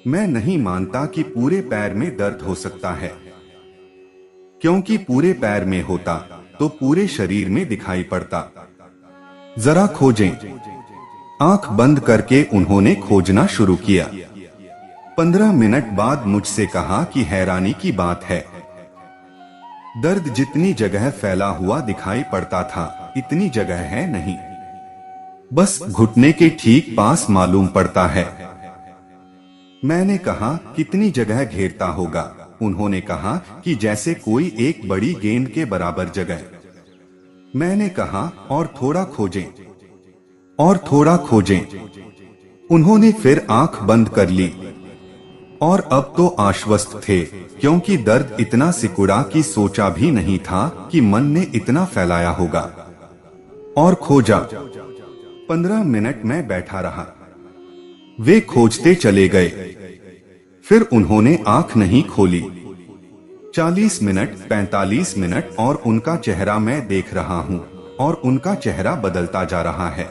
मैं नहीं मानता कि पूरे पैर में दर्द हो सकता है, क्योंकि पूरे पैर में होता तो पूरे शरीर में दिखाई पड़ता। जरा खोजें। आंख बंद करके उन्होंने खोजना शुरू किया। 15 मिनट बाद मुझसे कहा कि हैरानी की बात है, दर्द जितनी जगह फैला हुआ दिखाई पड़ता था, इतनी जगह है नहीं, बस घुटने के ठीक पास मालूम पड़ता है। मैंने कहा, कितनी जगह घेरता होगा? उन्होंने कहा कि जैसे कोई एक बड़ी गेंद के बराबर जगह। मैंने कहा, और थोड़ा खोजें, और थोड़ा खोजें। उन्होंने फिर आंख बंद कर ली और अब तो आश्वस्त थे, क्योंकि दर्द इतना सिकुड़ा कि सोचा भी नहीं था कि मन ने इतना फैलाया होगा। और खोजा। 15 मिनट में बैठा रहा। वे खोजते चले गए। फिर उन्होंने आंख नहीं खोली। 40 मिनट, 45 मिनट और उनका चेहरा मैं देख रहा हूं और उनका चेहरा बदलता जा रहा है।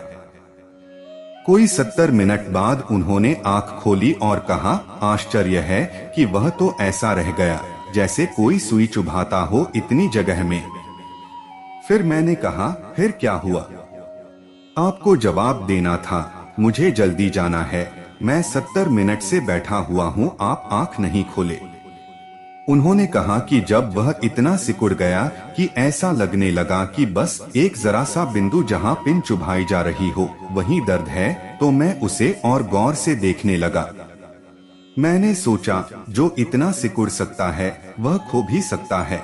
कोई 70 मिनट बाद उन्होंने आंख खोली और कहा, आश्चर्य है कि वह तो ऐसा रह गया जैसे कोई सुई चुभाता हो इतनी जगह में। फिर मैंने कहा, फिर क्या हुआ? आपको जवाब देना था, मुझे जल्दी जाना है, मैं 70 मिनट से बैठा हुआ हूँ, आप आंख नहीं खोले। उन्होंने कहा कि जब वह इतना सिकुड़ गया कि ऐसा लगने लगा कि बस एक जरा सा बिंदु जहाँ पिन चुभाई जा रही हो वहीं दर्द है, तो मैं उसे और गौर से देखने लगा। मैंने सोचा, जो इतना सिकुड़ सकता है वह खो भी सकता है।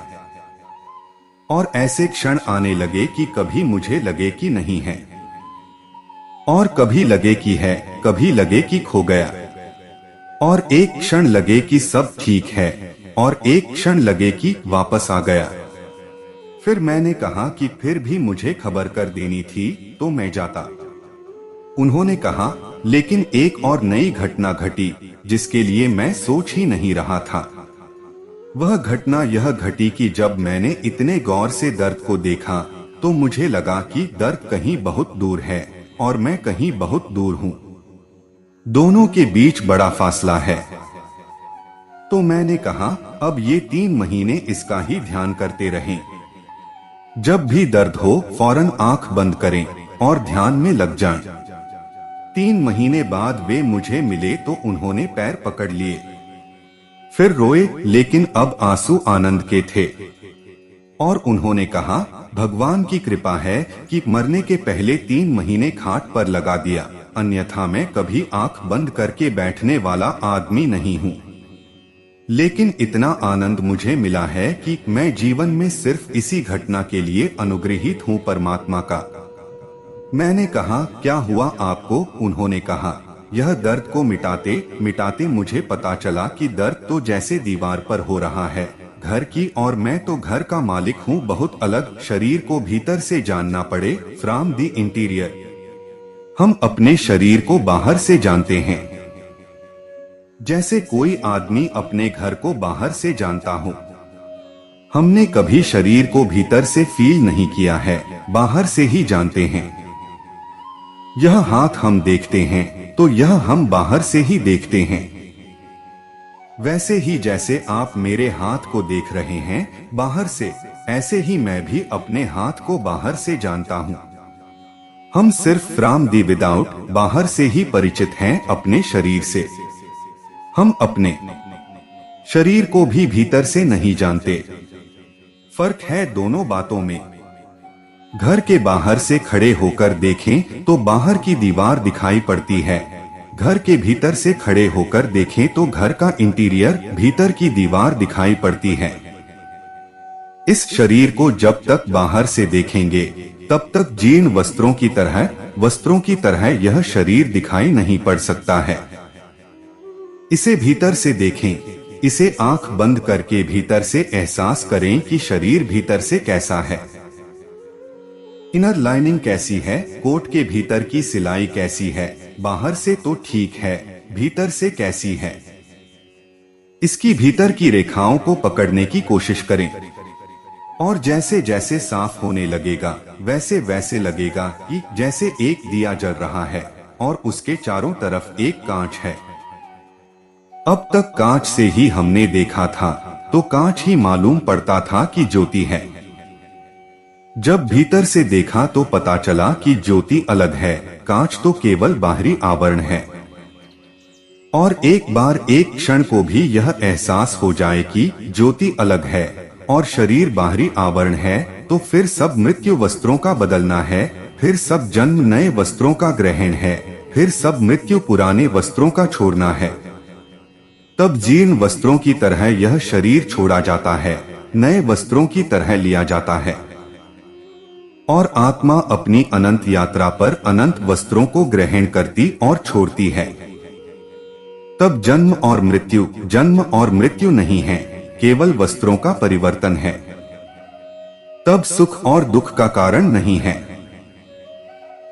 और ऐसे क्षण आने लगे कि कभी मुझे लगे कि नहीं है, और कभी लगे कि है, कभी लगे कि खो गया, और एक क्षण लगे कि सब ठीक है, और एक क्षण लगे कि वापस आ गया। फिर मैंने कहा कि फिर भी मुझे खबर कर देनी थी तो मैं जाता। उन्होंने कहा, लेकिन एक और नई घटना घटी जिसके लिए मैं सोच ही नहीं रहा था। वह घटना यह घटी कि जब मैंने इतने गौर से दर्द को देखा तो मुझे लगा कि दर्द कहीं बहुत दूर है और मैं कहीं बहुत दूर हूँ। दोनों के बीच बड़ा फासला है। तो मैंने कहा, अब ये 3 महीने इसका ही ध्यान करते रहें। जब भी दर्द हो फौरन आंख बंद करें और ध्यान में लग जाएं। 3 महीने बाद वे मुझे मिले तो उन्होंने पैर पकड़ लिए, फिर रोए, लेकिन अब आंसू आनंद के थे। और उन्होंने कहा, भगवान की कृपा है कि मरने के पहले 3 महीने खाट पर लगा दिया, अन्यथा मैं कभी आंख बंद करके बैठने वाला आदमी नहीं हूँ। लेकिन इतना आनंद मुझे मिला है कि मैं जीवन में सिर्फ इसी घटना के लिए अनुग्रहित हूँ परमात्मा का। मैंने कहा, क्या हुआ आपको? उन्होंने कहा, यह दर्द को मिटाते मिटाते मुझे पता चला कि दर्द तो जैसे दीवार पर हो रहा है घर की, और मैं तो घर का मालिक हूँ, बहुत अलग। शरीर को भीतर से जानना पड़े, फ्रॉम द इंटीरियर। हम अपने शरीर को बाहर से जानते हैं, जैसे कोई आदमी अपने घर को बाहर से जानता हो। हमने कभी शरीर को भीतर से फील नहीं किया है, बाहर से ही जानते हैं। यह हाथ हम देखते हैं तो यह हम बाहर से ही देखते हैं। वैसे ही जैसे आप मेरे हाथ को देख रहे हैं बाहर से, ऐसे ही मैं भी अपने हाथ को बाहर से जानता हूँ। हम सिर्फ फ्रॉम द विदाउट, बाहर से ही परिचित हैं अपने शरीर से। हम अपने शरीर को भी भीतर से नहीं जानते। फर्क है दोनों बातों में। घर के बाहर से खड़े होकर देखें तो बाहर की दीवार दिखाई पड़ती है, घर के भीतर से खड़े होकर देखें तो घर का इंटीरियर, भीतर की दीवार दिखाई पड़ती है। इस शरीर को जब तक बाहर से देखेंगे तब तक जीर्ण वस्त्रों की तरह यह शरीर दिखाई नहीं पड़ सकता है। इसे भीतर से देखें, इसे आंख बंद करके भीतर से एहसास करें कि शरीर भीतर से कैसा है। इनर लाइनिंग कैसी है, कोट के भीतर की सिलाई कैसी है, बाहर से तो ठीक है, भीतर से कैसी है। इसकी भीतर की रेखाओं को पकड़ने की कोशिश करें, और जैसे जैसे साफ होने लगेगा वैसे वैसे लगेगा कि जैसे एक दिया जल रहा है और उसके चारों तरफ एक कांच है। अब तक कांच से ही हमने देखा था तो कांच ही मालूम पड़ता था कि ज्योति है। जब भीतर से देखा तो पता चला कि ज्योति अलग है, कांच तो केवल बाहरी आवरण है। और एक बार एक क्षण को भी यह एहसास हो जाए कि ज्योति अलग है और शरीर बाहरी आवरण है, तो फिर सब मृत्यु वस्त्रों का बदलना है, फिर सब जन्म नए वस्त्रों का ग्रहण है, फिर सब मृत्यु पुराने वस्त्रों का छोड़ना है। तब जीर्ण वस्त्रों की तरह यह शरीर छोड़ा जाता है, नए वस्त्रों की तरह लिया जाता है, और आत्मा अपनी अनंत यात्रा पर अनंत वस्त्रों को ग्रहण करती और छोड़ती है। तब जन्म और मृत्यु नहीं है, केवल वस्त्रों का परिवर्तन है। तब सुख और दुख का कारण नहीं है।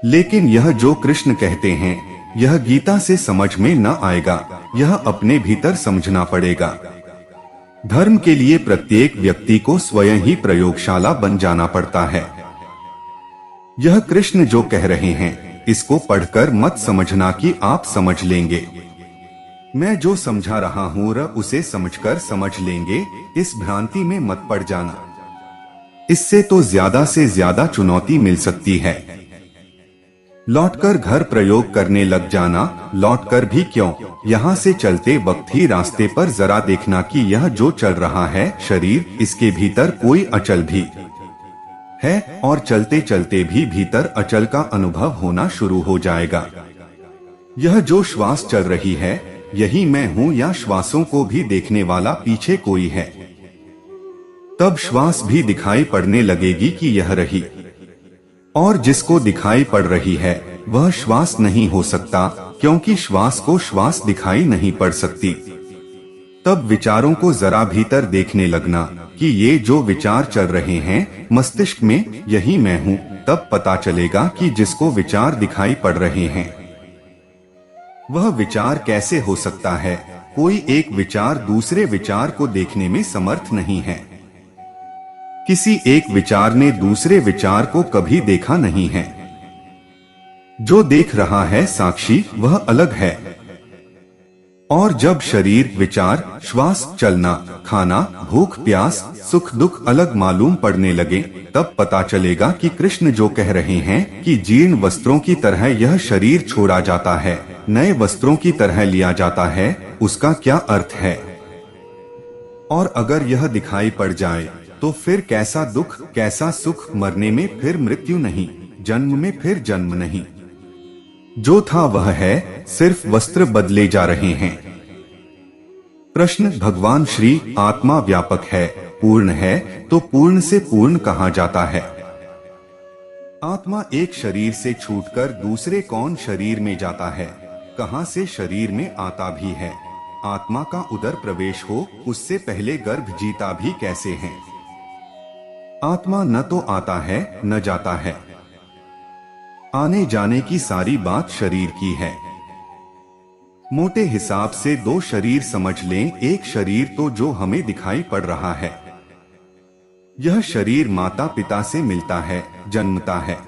लेकिन यह जो कृष्ण कहते हैं यह गीता से समझ में न आएगा, यह अपने भीतर समझना पड़ेगा। धर्म के लिए प्रत्येक व्यक्ति को स्वयं ही प्रयोगशाला बन जाना पड़ता है। यह कृष्ण जो कह रहे हैं इसको पढ़कर मत समझना कि आप समझ लेंगे। मैं जो समझा रहा हूँ उसे समझकर समझ लेंगे, इस भ्रांति में मत पड़ जाना। इससे तो ज्यादा से ज्यादा चुनौती मिल सकती है। लौटकर घर प्रयोग करने लग जाना, लौटकर भी क्यों, यहाँ से चलते वक्त ही रास्ते पर जरा देखना कि यह जो चल रहा है शरीर, इसके भीतर कोई अचल भी है, और चलते चलते भी भीतर अचल का अनुभव होना शुरू हो जाएगा। यह जो श्वास चल रही है यही मैं हूँ, या श्वासों को भी देखने वाला पीछे कोई है। तब श्वास भी दिखाई पड़ने लगेगी कि यह रही, और जिसको दिखाई पड़ रही है वह श्वास नहीं हो सकता, क्योंकि श्वास को श्वास दिखाई नहीं पड़ सकती। तब विचारों को जरा भीतर देखने लगना कि ये जो विचार चल रहे हैं मस्तिष्क में, यही मैं हूँ। तब पता चलेगा कि जिसको विचार दिखाई पड़ रहे हैं वह विचार कैसे हो सकता है। कोई एक विचार दूसरे विचार को देखने में समर्थ नहीं है। किसी एक विचार ने दूसरे विचार को कभी देखा नहीं है। जो देख रहा है साक्षी वह अलग है, और जब शरीर, विचार, श्वास, चलना, खाना, भूख प्यास, सुख दुख अलग मालूम पड़ने लगे, तब पता चलेगा कि कृष्ण जो कह रहे हैं कि जीर्ण वस्त्रों की तरह यह शरीर छोड़ा जाता है, नए वस्त्रों की तरह लिया जाता है, उसका क्या अर्थ है। और अगर यह दिखाई पड़ जाए तो फिर कैसा दुख, कैसा सुख, मरने में फिर मृत्यु नहीं, जन्म में फिर जन्म नहीं, जो था वह है, सिर्फ वस्त्र बदले जा रहे हैं। प्रश्न, भगवान श्री आत्मा व्यापक है, पूर्ण है, तो पूर्ण से पूर्ण कहा जाता है। आत्मा एक शरीर से छूटकर दूसरे कौन शरीर में जाता है, कहां से शरीर में आता भी है। आत्मा का उदर प्रवेश हो उससे पहले गर्भ जीता भी कैसे है। आत्मा न तो आता है न जाता है, आने जाने की सारी बात शरीर की है। मोटे हिसाब से दो शरीर समझ लें, एक शरीर तो जो हमें दिखाई पड़ रहा है, यह शरीर माता पिता से मिलता है, जन्मता है,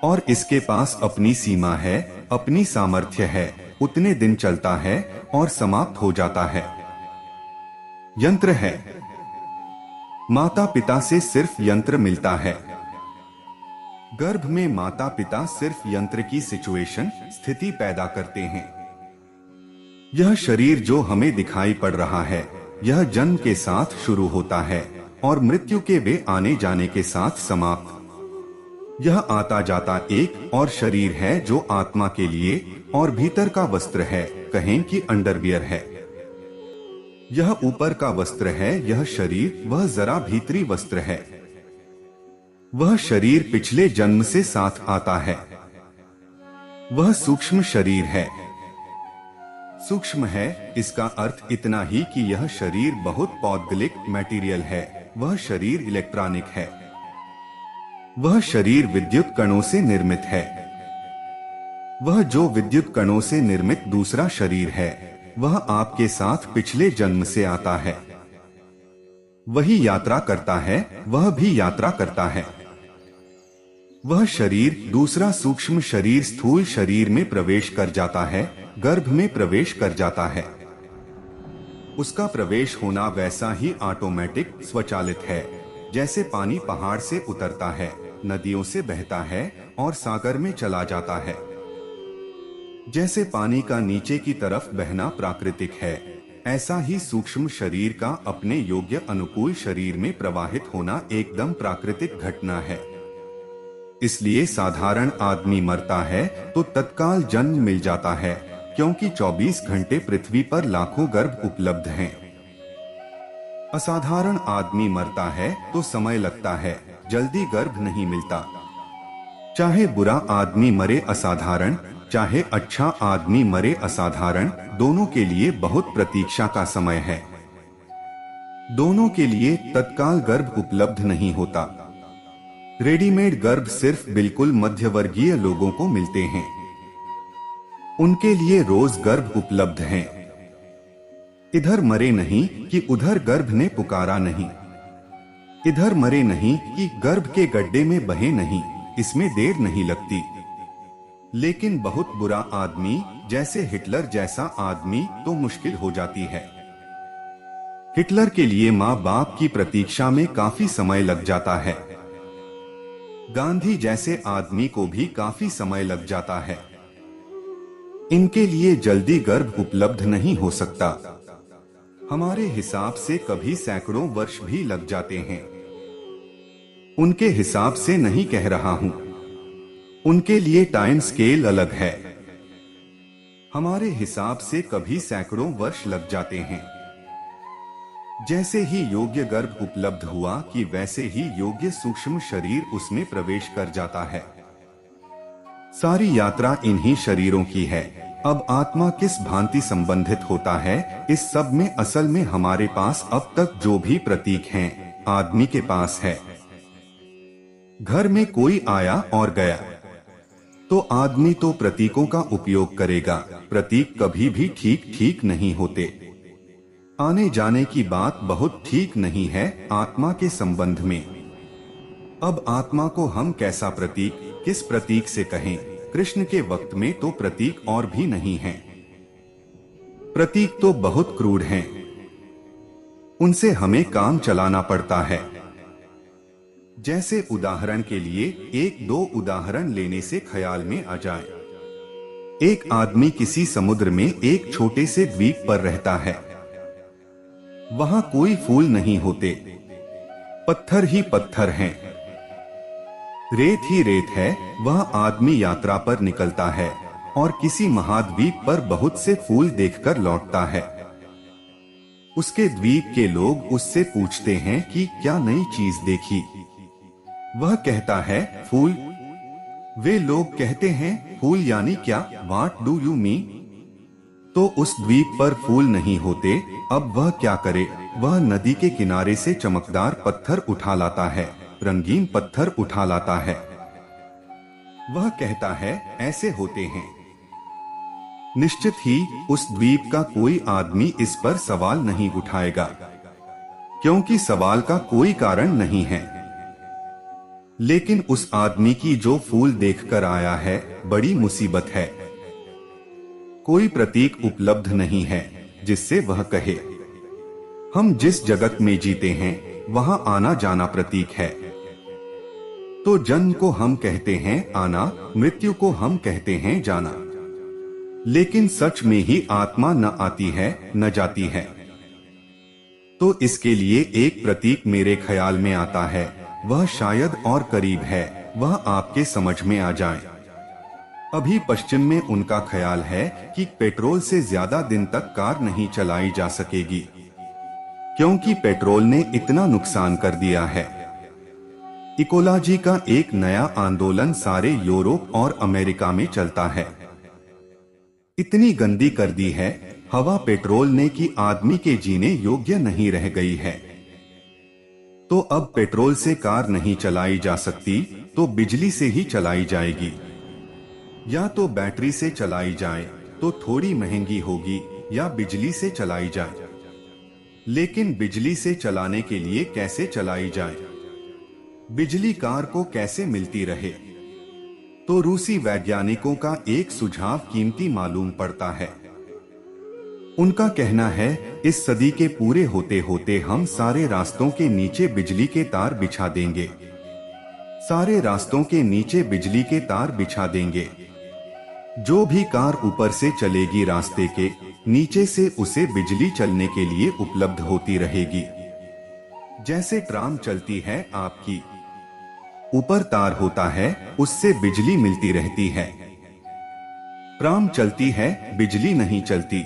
और इसके पास अपनी सीमा है, अपनी सामर्थ्य है, उतने दिन चलता है और समाप्त हो जाता है। यंत्र है, माता पिता से सिर्फ यंत्र मिलता है। गर्भ में माता पिता सिर्फ यंत्र की सिचुएशन, स्थिति पैदा करते हैं। यह शरीर जो हमें दिखाई पड़ रहा है, यह जन्म के साथ शुरू होता है और मृत्यु के वे आने जाने के साथ समाप्त। यह आता जाता एक और शरीर है जो आत्मा के लिए और भीतर का वस्त्र है, कहें कि अंडरवियर है। यह ऊपर का वस्त्र है, यह शरीर, वह जरा भीतरी वस्त्र है। वह शरीर पिछले जन्म से साथ आता है। वह सूक्ष्म शरीर है। सूक्ष्म है, इसका अर्थ इतना ही कि यह शरीर बहुत पौद्गलिक मटेरियल है। वह शरीर इलेक्ट्रॉनिक है। वह शरीर विद्युत कणों से निर्मित है। वह जो विद्युत कणों से निर्मित दूसरा शरीर है, वह आपके साथ पिछले जन्म से आता है। वही यात्रा करता है, वह भी यात्रा करता है। वह शरीर, दूसरा सूक्ष्म शरीर स्थूल शरीर में प्रवेश कर जाता है, गर्भ में प्रवेश कर जाता है। उसका प्रवेश होना वैसा ही ऑटोमेटिक, स्वचालित है, जैसे पानी पहाड़ से उतरता है, नदियों से बहता है और सागर में चला जाता है। जैसे पानी का नीचे की तरफ बहना प्राकृतिक है, ऐसा ही सूक्ष्म शरीर का अपने योग्य अनुकूल शरीर में प्रवाहित होना एकदम प्राकृतिक घटना है। इसलिए साधारण आदमी मरता है तो तत्काल जन्म मिल जाता है, क्योंकि 24 घंटे पृथ्वी पर लाखों गर्भ उपलब्ध हैं। असाधारण आदमी मरता है तो समय लगता है, जल्दी गर्भ नहीं मिलता। चाहे बुरा आदमी मरे असाधारण, चाहे अच्छा आदमी मरे असाधारण, दोनों के लिए बहुत प्रतीक्षा का समय है। दोनों के लिए तत्काल गर्भ उपलब्ध नहीं होता। रेडीमेड गर्भ सिर्फ बिल्कुल मध्यवर्गीय लोगों को मिलते हैं। उनके लिए रोज गर्भ उपलब्ध हैं। इधर मरे नहीं कि उधर गर्भ ने पुकारा नहीं। इधर मरे नहीं कि गर्भ के गड्ढे में बहे नहीं, इसमें देर नहीं लगती। लेकिन बहुत बुरा आदमी, जैसे हिटलर जैसा आदमी, तो मुश्किल हो जाती है। हिटलर के लिए माँ बाप की प्रतीक्षा में काफी समय लग जाता है। गांधी जैसे आदमी को भी काफी समय लग जाता है। इनके लिए जल्दी गर्भ उपलब्ध नहीं हो सकता। हमारे हिसाब से कभी सैकड़ों वर्ष भी लग जाते हैं। उनके हिसाब से नहीं कह रहा हूं, उनके लिए टाइम स्केल अलग है। हमारे हिसाब से कभी सैकड़ों वर्ष लग जाते हैं। जैसे ही योग्य गर्भ उपलब्ध हुआ कि वैसे ही योग्य सूक्ष्म शरीर उसमें प्रवेश कर जाता है। सारी यात्रा इन्हीं शरीरों की है। अब आत्मा किस भांति संबंधित होता है इस सब में? असल में हमारे पास अब तक जो भी प्रतीक हैं, आदमी के पास है। घर में कोई आया और गया तो आदमी तो प्रतीकों का उपयोग करेगा। प्रतीक कभी भी ठीक नहीं होते। आने जाने की बात बहुत ठीक नहीं है आत्मा के संबंध में। अब आत्मा को हम कैसा प्रतीक, किस प्रतीक से कहें? कृष्ण के वक्त में तो प्रतीक और भी नहीं है। प्रतीक तो बहुत क्रूर हैं, उनसे हमें काम चलाना पड़ता है। जैसे उदाहरण के लिए एक दो उदाहरण लेने से ख्याल में आ जाए। एक आदमी किसी समुद्र में एक छोटे से द्वीप पर रहता है। वहां कोई फूल नहीं होते, पत्थर ही पत्थर हैं, रेत ही रेत है। वह आदमी यात्रा पर निकलता है और किसी महाद्वीप पर बहुत से फूल देखकर लौटता है। उसके द्वीप के लोग उससे पूछते हैं कि क्या नई चीज देखी। वह कहता है फूल। वे लोग कहते हैं फूल यानी क्या, व्हाट डू यू मीन? तो उस द्वीप पर फूल नहीं होते। अब वह क्या करे? वह नदी के किनारे से चमकदार पत्थर उठा लाता है, रंगीन पत्थर उठा लाता है। वह कहता है ऐसे होते हैं। निश्चित ही उस द्वीप का कोई आदमी इस पर सवाल नहीं उठाएगा, क्योंकि सवाल का कोई कारण नहीं है। लेकिन उस आदमी की जो फूल देखकर आया है, बड़ी मुसीबत है। कोई प्रतीक उपलब्ध नहीं है जिससे वह कहे। हम जिस जगत में जीते हैं वहां आना जाना प्रतीक है। तो जन्म को हम कहते हैं आना, मृत्यु को हम कहते हैं जाना। लेकिन सच में ही आत्मा न आती है न जाती है। तो इसके लिए एक प्रतीक मेरे ख्याल में आता है, वह शायद और करीब है, वह आपके समझ में आ जाए। अभी पश्चिम में उनका ख्याल है कि पेट्रोल से ज्यादा दिन तक कार नहीं चलाई जा सकेगी, क्योंकि पेट्रोल ने इतना नुकसान कर दिया है। इकोलॉजी का एक नया आंदोलन सारे यूरोप और अमेरिका में चलता है। इतनी गंदी कर दी है हवा पेट्रोल ने कि आदमी के जीने योग्य नहीं रह गई है। तो अब पेट्रोल से कार नहीं चलाई जा सकती, तो बिजली से ही चलाई जाएगी। या तो बैटरी से चलाई जाए तो थोड़ी महंगी होगी, या बिजली से चलाई जाए। लेकिन बिजली से चलाने के लिए कैसे चलाई जाए? बिजली कार को कैसे मिलती रहे? तो रूसी वैज्ञानिकों का एक सुझाव कीमती मालूम पड़ता है। उनका कहना है इस सदी के पूरे होते होते हम सारे रास्तों के नीचे बिजली के तार बिछा देंगे। सारे रास्तों के नीचे बिजली के तार बिछा देंगे। जो भी कार ऊपर से चलेगी रास्ते के नीचे से उसे बिजली चलने के लिए उपलब्ध होती रहेगी। जैसे ट्राम चलती है, आपकी ऊपर तार होता है, उससे बिजली मिलती रहती है। ट्राम चलती है, बिजली नहीं चलती।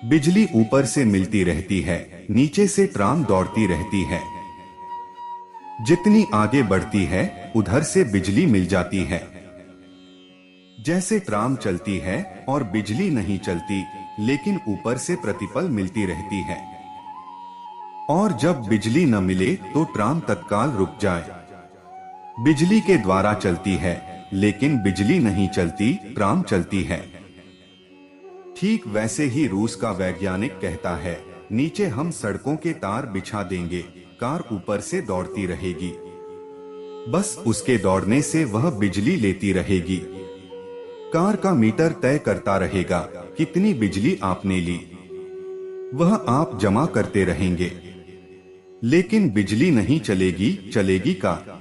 बिजली ऊपर से मिलती रहती है, नीचे से ट्राम दौड़ती रहती है। जितनी आगे बढ़ती है उधर से बिजली मिल जाती है। जैसे ट्राम चलती है और बिजली नहीं चलती, लेकिन ऊपर से प्रतिपल मिलती रहती है। और जब बिजली न मिले तो ट्राम तत्काल रुक जाए। बिजली के द्वारा चलती है, लेकिन बिजली नहीं चलती, ट्राम चलती है। ठीक वैसे ही रूस का वैज्ञानिक कहता है, नीचे हम सड़कों के तार बिछा देंगे, कार ऊपर से दौड़ती रहेगी। बस उसके दौड़ने से वह बिजली लेती रहेगी। कार का मीटर तय करता रहेगा कितनी बिजली आपने ली, वह आप जमा करते रहेंगे। लेकिन बिजली नहीं चलेगी, चलेगी कार।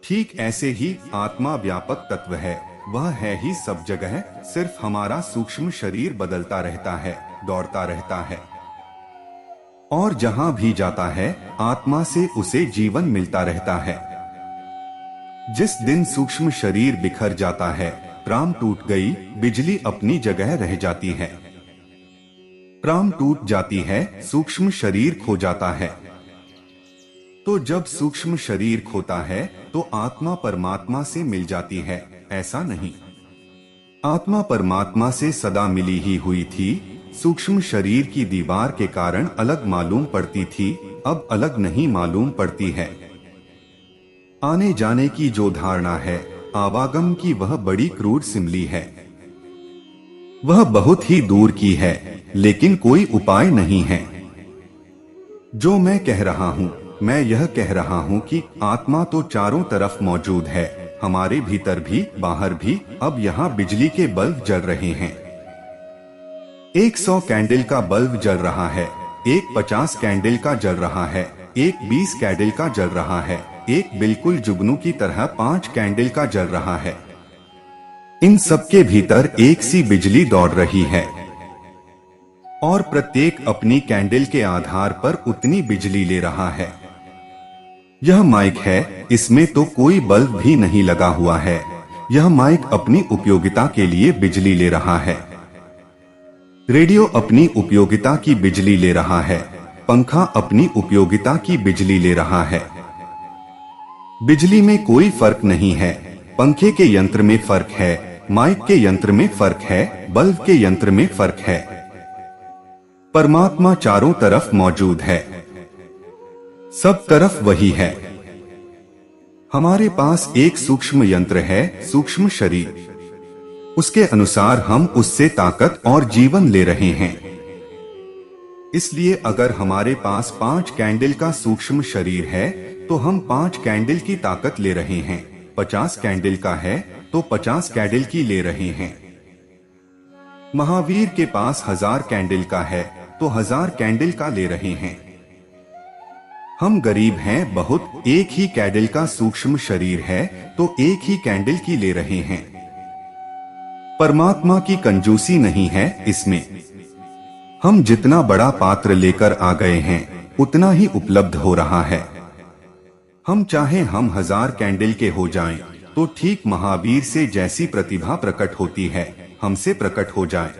ठीक ऐसे ही आत्मा व्यापक तत्व है, वह है ही सब जगह, सिर्फ हमारा सूक्ष्म शरीर बदलता रहता है, दौड़ता रहता है। और जहां भी जाता है आत्मा से उसे जीवन मिलता रहता है। जिस दिन सूक्ष्म शरीर बिखर जाता है, ट्राम टूट गई, बिजली अपनी जगह रह जाती है। ट्राम टूट जाती है, सूक्ष्म शरीर खो जाता है। तो जब सूक्ष्म शरीर खोता है तो आत्मा परमात्मा से मिल जाती है, ऐसा नहीं। आत्मा परमात्मा से सदा मिली ही हुई थी। सूक्ष्म शरीर की दीवार के कारण अलग मालूम पड़ती थी, अब अलग नहीं मालूम पड़ती है। आने जाने की जो धारणा है आवागम की, वह बड़ी क्रूर सिमली है। वह बहुत ही दूर की है, लेकिन कोई उपाय नहीं है। जो मैं कह रहा हूँ, मैं यह कह रहा हूँ कि आत्मा तो चारों तरफ मौजूद है, हमारे भीतर भी बाहर भी। अब यहाँ बिजली के बल्ब जल रहे हैं, 100 कैंडल का बल्ब जल रहा है, एक 50 कैंडल का जल रहा है, एक 20 कैंडल का जल रहा है, एक बिल्कुल जुगनू की तरह 5 कैंडल का जल रहा है। इन सबके भीतर एक सी बिजली दौड़ रही है और प्रत्येक अपनी कैंडल के आधार पर उतनी बिजली ले रहा है। यह माइक है, इसमें तो कोई बल्ब भी नहीं लगा हुआ है। यह माइक अपनी उपयोगिता के लिए बिजली ले रहा है। रेडियो अपनी उपयोगिता की बिजली ले रहा है। पंखा अपनी उपयोगिता की बिजली ले रहा है। बिजली में कोई फर्क नहीं है। पंखे के यंत्र में फर्क है, माइक के यंत्र में फर्क है, बल्ब के यंत्र में फर्क है। परमात्मा चारों तरफ मौजूद है, सब तरफ वही है। हमारे पास एक सूक्ष्म यंत्र है, सूक्ष्म शरीर। उसके अनुसार हम उससे ताकत और जीवन ले रहे हैं। इसलिए अगर हमारे पास 5 कैंडल का सूक्ष्म शरीर है तो हम 5 कैंडल की ताकत ले रहे हैं। 50 कैंडल का है तो 50 कैंडल की ले रहे हैं। महावीर के पास 1000 कैंडल का है तो 1000 कैंडल का ले रहे हैं। हम गरीब हैं बहुत, एक ही कैंडल का सूक्ष्म शरीर है तो एक ही कैंडल की ले रहे हैं। परमात्मा की कंजूसी नहीं है इसमें। हम जितना बड़ा पात्र लेकर आ गए हैं उतना ही उपलब्ध हो रहा है। हम चाहे हम 1000 कैंडल के हो जाएं, तो ठीक महावीर से जैसी प्रतिभा प्रकट होती है हमसे प्रकट हो जाए।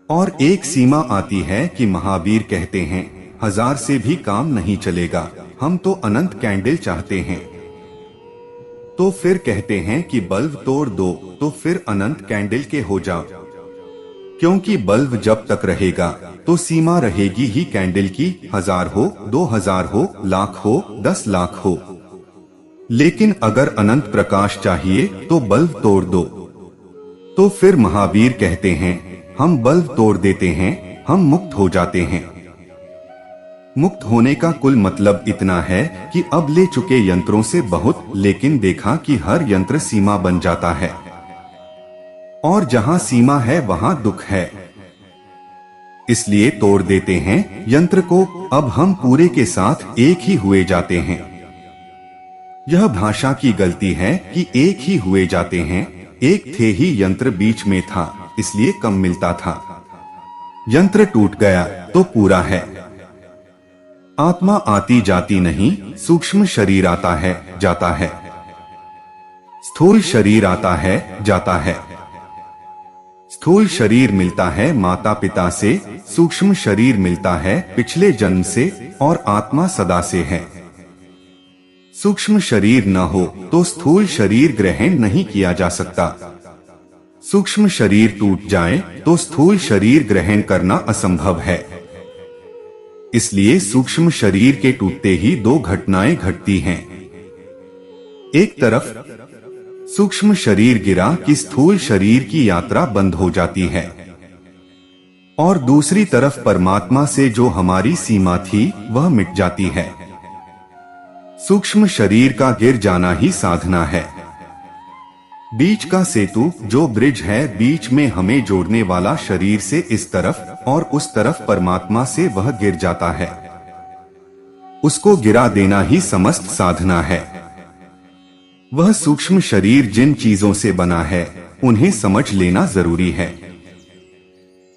और एक सीमा आती है कि महावीर कहते हैं 1000 से भी काम नहीं चलेगा, हम तो अनंत कैंडल चाहते हैं। तो फिर कहते हैं कि बल्ब तोड़ दो, तो फिर अनंत कैंडल के हो जाओ। क्योंकि बल्ब जब तक रहेगा तो सीमा रहेगी ही कैंडल की, 1000 हो, 2000 हो, लाख हो, 10 लाख हो। लेकिन अगर अनंत प्रकाश चाहिए तो बल्ब तोड़ दो। तो फिर महावीर कहते हैं हम बल्ब तोड़ देते हैं, हम मुक्त हो जाते हैं। मुक्त होने का कुल मतलब इतना है कि अब ले चुके यंत्रों से बहुत, लेकिन देखा कि हर यंत्र सीमा बन जाता है और जहां सीमा है वहां दुख है, इसलिए तोड़ देते हैं यंत्र को। अब हम पूरे के साथ एक ही हुए जाते हैं। यह भाषा की गलती है कि एक ही हुए जाते हैं। एक थे ही यंत्र बीच में था, इसलिए कम मिलता था। यंत्र टूट गया तो पूरा है। आत्मा आती जाती नहीं, सूक्ष्म शरीर आता है जाता है, स्थूल शरीर आता है जाता है। स्थूल शरीर मिलता है माता पिता से, सूक्ष्म शरीर मिलता है पिछले जन्म से, और आत्मा सदा से है। सूक्ष्म शरीर न हो तो स्थूल शरीर ग्रहण नहीं किया जा सकता। सूक्ष्म शरीर टूट जाए तो स्थूल शरीर ग्रहण करना असंभव है। इसलिए सूक्ष्म शरीर के टूटते ही 2 घटनाएं घटती हैं। एक तरफ सूक्ष्म शरीर गिरा कि स्थूल शरीर की यात्रा बंद हो जाती है, और दूसरी तरफ परमात्मा से जो हमारी सीमा थी वह मिट जाती है। सूक्ष्म शरीर का गिर जाना ही साधना है। बीच का सेतु जो ब्रिज है, बीच में हमें जोड़ने वाला शरीर से इस तरफ और उस तरफ परमात्मा से, वह गिर जाता है। उसको गिरा देना ही समस्त साधना है। वह सूक्ष्म शरीर जिन चीजों से बना है उन्हें समझ लेना जरूरी है।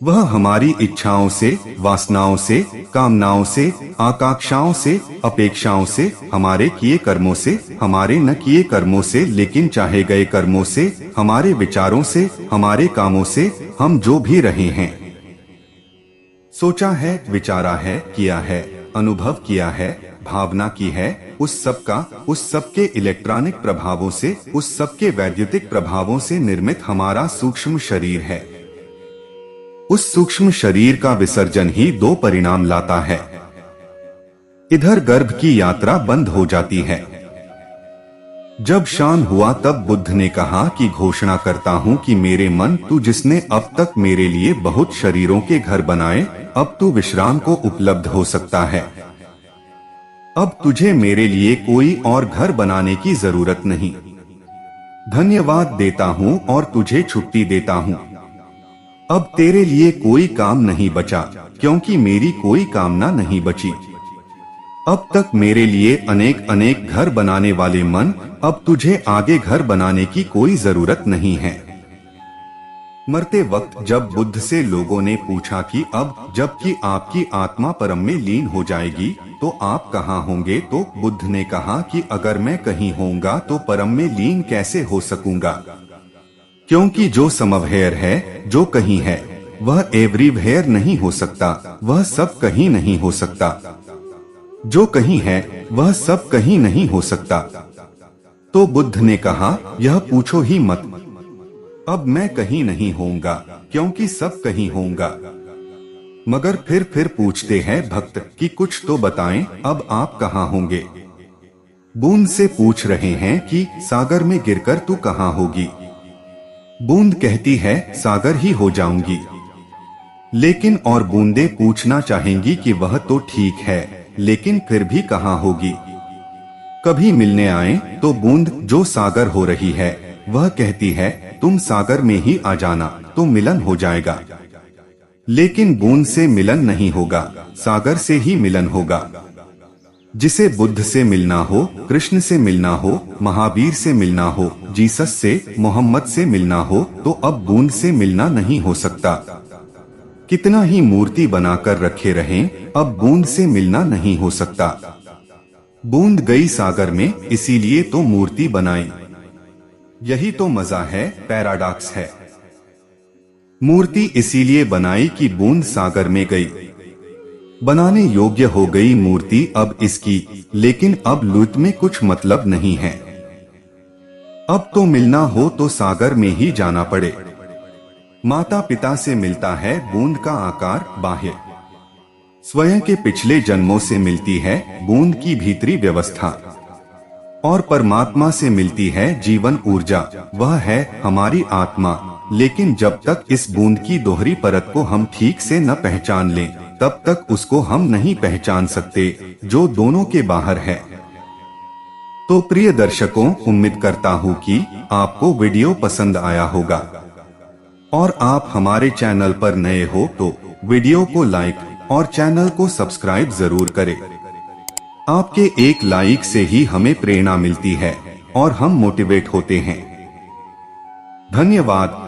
वह हमारी इच्छाओं से, वासनाओं से, कामनाओं से, आकांक्षाओं से, अपेक्षाओं से, हमारे किए कर्मों से, हमारे न किए कर्मों से, लेकिन चाहे गए कर्मों से, हमारे विचारों से, हमारे कामों से, हम जो भी रहे हैं, सोचा है, विचारा है, किया है, अनुभव किया है, भावना की है, उस सबके इलेक्ट्रॉनिक प्रभावों से, उस सबके वैद्युतिक प्रभावों से निर्मित हमारा सूक्ष्म शरीर है। उस सूक्ष्म शरीर का विसर्जन ही 2 परिणाम लाता है। इधर गर्भ की यात्रा बंद हो जाती है। जब शाम हुआ तब बुद्ध ने कहा कि घोषणा करता हूं कि मेरे मन, तू जिसने अब तक मेरे लिए बहुत शरीरों के घर बनाए, अब तू विश्राम को उपलब्ध हो सकता है। अब तुझे मेरे लिए कोई और घर बनाने की जरूरत नहीं। धन्यवाद देता हूं और तुझे छुट्टी देता हूं। अब तेरे लिए कोई काम नहीं बचा, क्योंकि मेरी कोई कामना नहीं बची। अब तक मेरे लिए अनेक अनेक घर बनाने वाले मन, अब तुझे आगे घर बनाने की कोई जरूरत नहीं है। मरते वक्त जब बुद्ध से लोगों ने पूछा कि अब जबकि आपकी आत्मा परम में लीन हो जाएगी तो आप कहाँ होंगे, तो बुद्ध ने कहा कि अगर मैं कहीं होऊंगा तो परम में लीन कैसे हो सकूंगा, क्योंकि जो समवेयर है, जो कहीं है, वह एवरीवेयर नहीं हो सकता, वह सब कहीं नहीं हो सकता। जो कहीं है वह सब कहीं नहीं हो सकता। तो बुद्ध ने कहा, यह पूछो ही मत, अब मैं कहीं नहीं होऊंगा, क्योंकि सब कहीं होऊंगा। मगर फिर पूछते हैं भक्त कि कुछ तो बताएं, अब आप कहाँ होंगे। बूंद से पूछ रहे हैं कि सागर में गिरकर तू कहाँ होगी। बूंद कहती है, सागर ही हो जाऊंगी। लेकिन और बूंदे पूछना चाहेंगी कि वह तो ठीक है, लेकिन फिर भी कहाँ होगी। कभी मिलने आए तो बूंद जो सागर हो रही है वह कहती है, तुम सागर में ही आ जाना तो मिलन हो जाएगा। लेकिन बूंद से मिलन नहीं होगा, सागर से ही मिलन होगा। जिसे बुद्ध से मिलना हो, कृष्ण से मिलना हो, महावीर से मिलना हो, जीसस से, मोहम्मद से मिलना हो, तो अब बूंद से मिलना नहीं हो सकता। कितना ही मूर्ति बनाकर रखे रहें, अब बूंद से मिलना नहीं हो सकता। बूंद गई सागर में, इसीलिए तो मूर्ति बनाई। यही तो मजा है, पैराडॉक्स है। मूर्ति इसीलिए बनाई कि बूंद सागर में गई, बनाने योग्य हो गई मूर्ति अब इसकी। लेकिन अब लूट में कुछ मतलब नहीं है। अब तो मिलना हो तो सागर में ही जाना पड़े। माता पिता से मिलता है बूंद का आकार, बाह्य। स्वयं के पिछले जन्मों से मिलती है बूंद की भीतरी व्यवस्था। और परमात्मा से मिलती है जीवन ऊर्जा, वह है हमारी आत्मा। लेकिन जब तक इस बूंद की दोहरी परत को हम ठीक से न पहचान लें, तब तक उसको हम नहीं पहचान सकते जो दोनों के बाहर है। तो प्रिय दर्शकों, उम्मीद करता हूँ कि आपको वीडियो पसंद आया होगा और आप हमारे चैनल पर नए हो तो वीडियो को लाइक और चैनल को सब्सक्राइब जरूर करें। आपके एक लाइक से ही हमें प्रेरणा मिलती है और हम मोटिवेट होते हैं। धन्यवाद।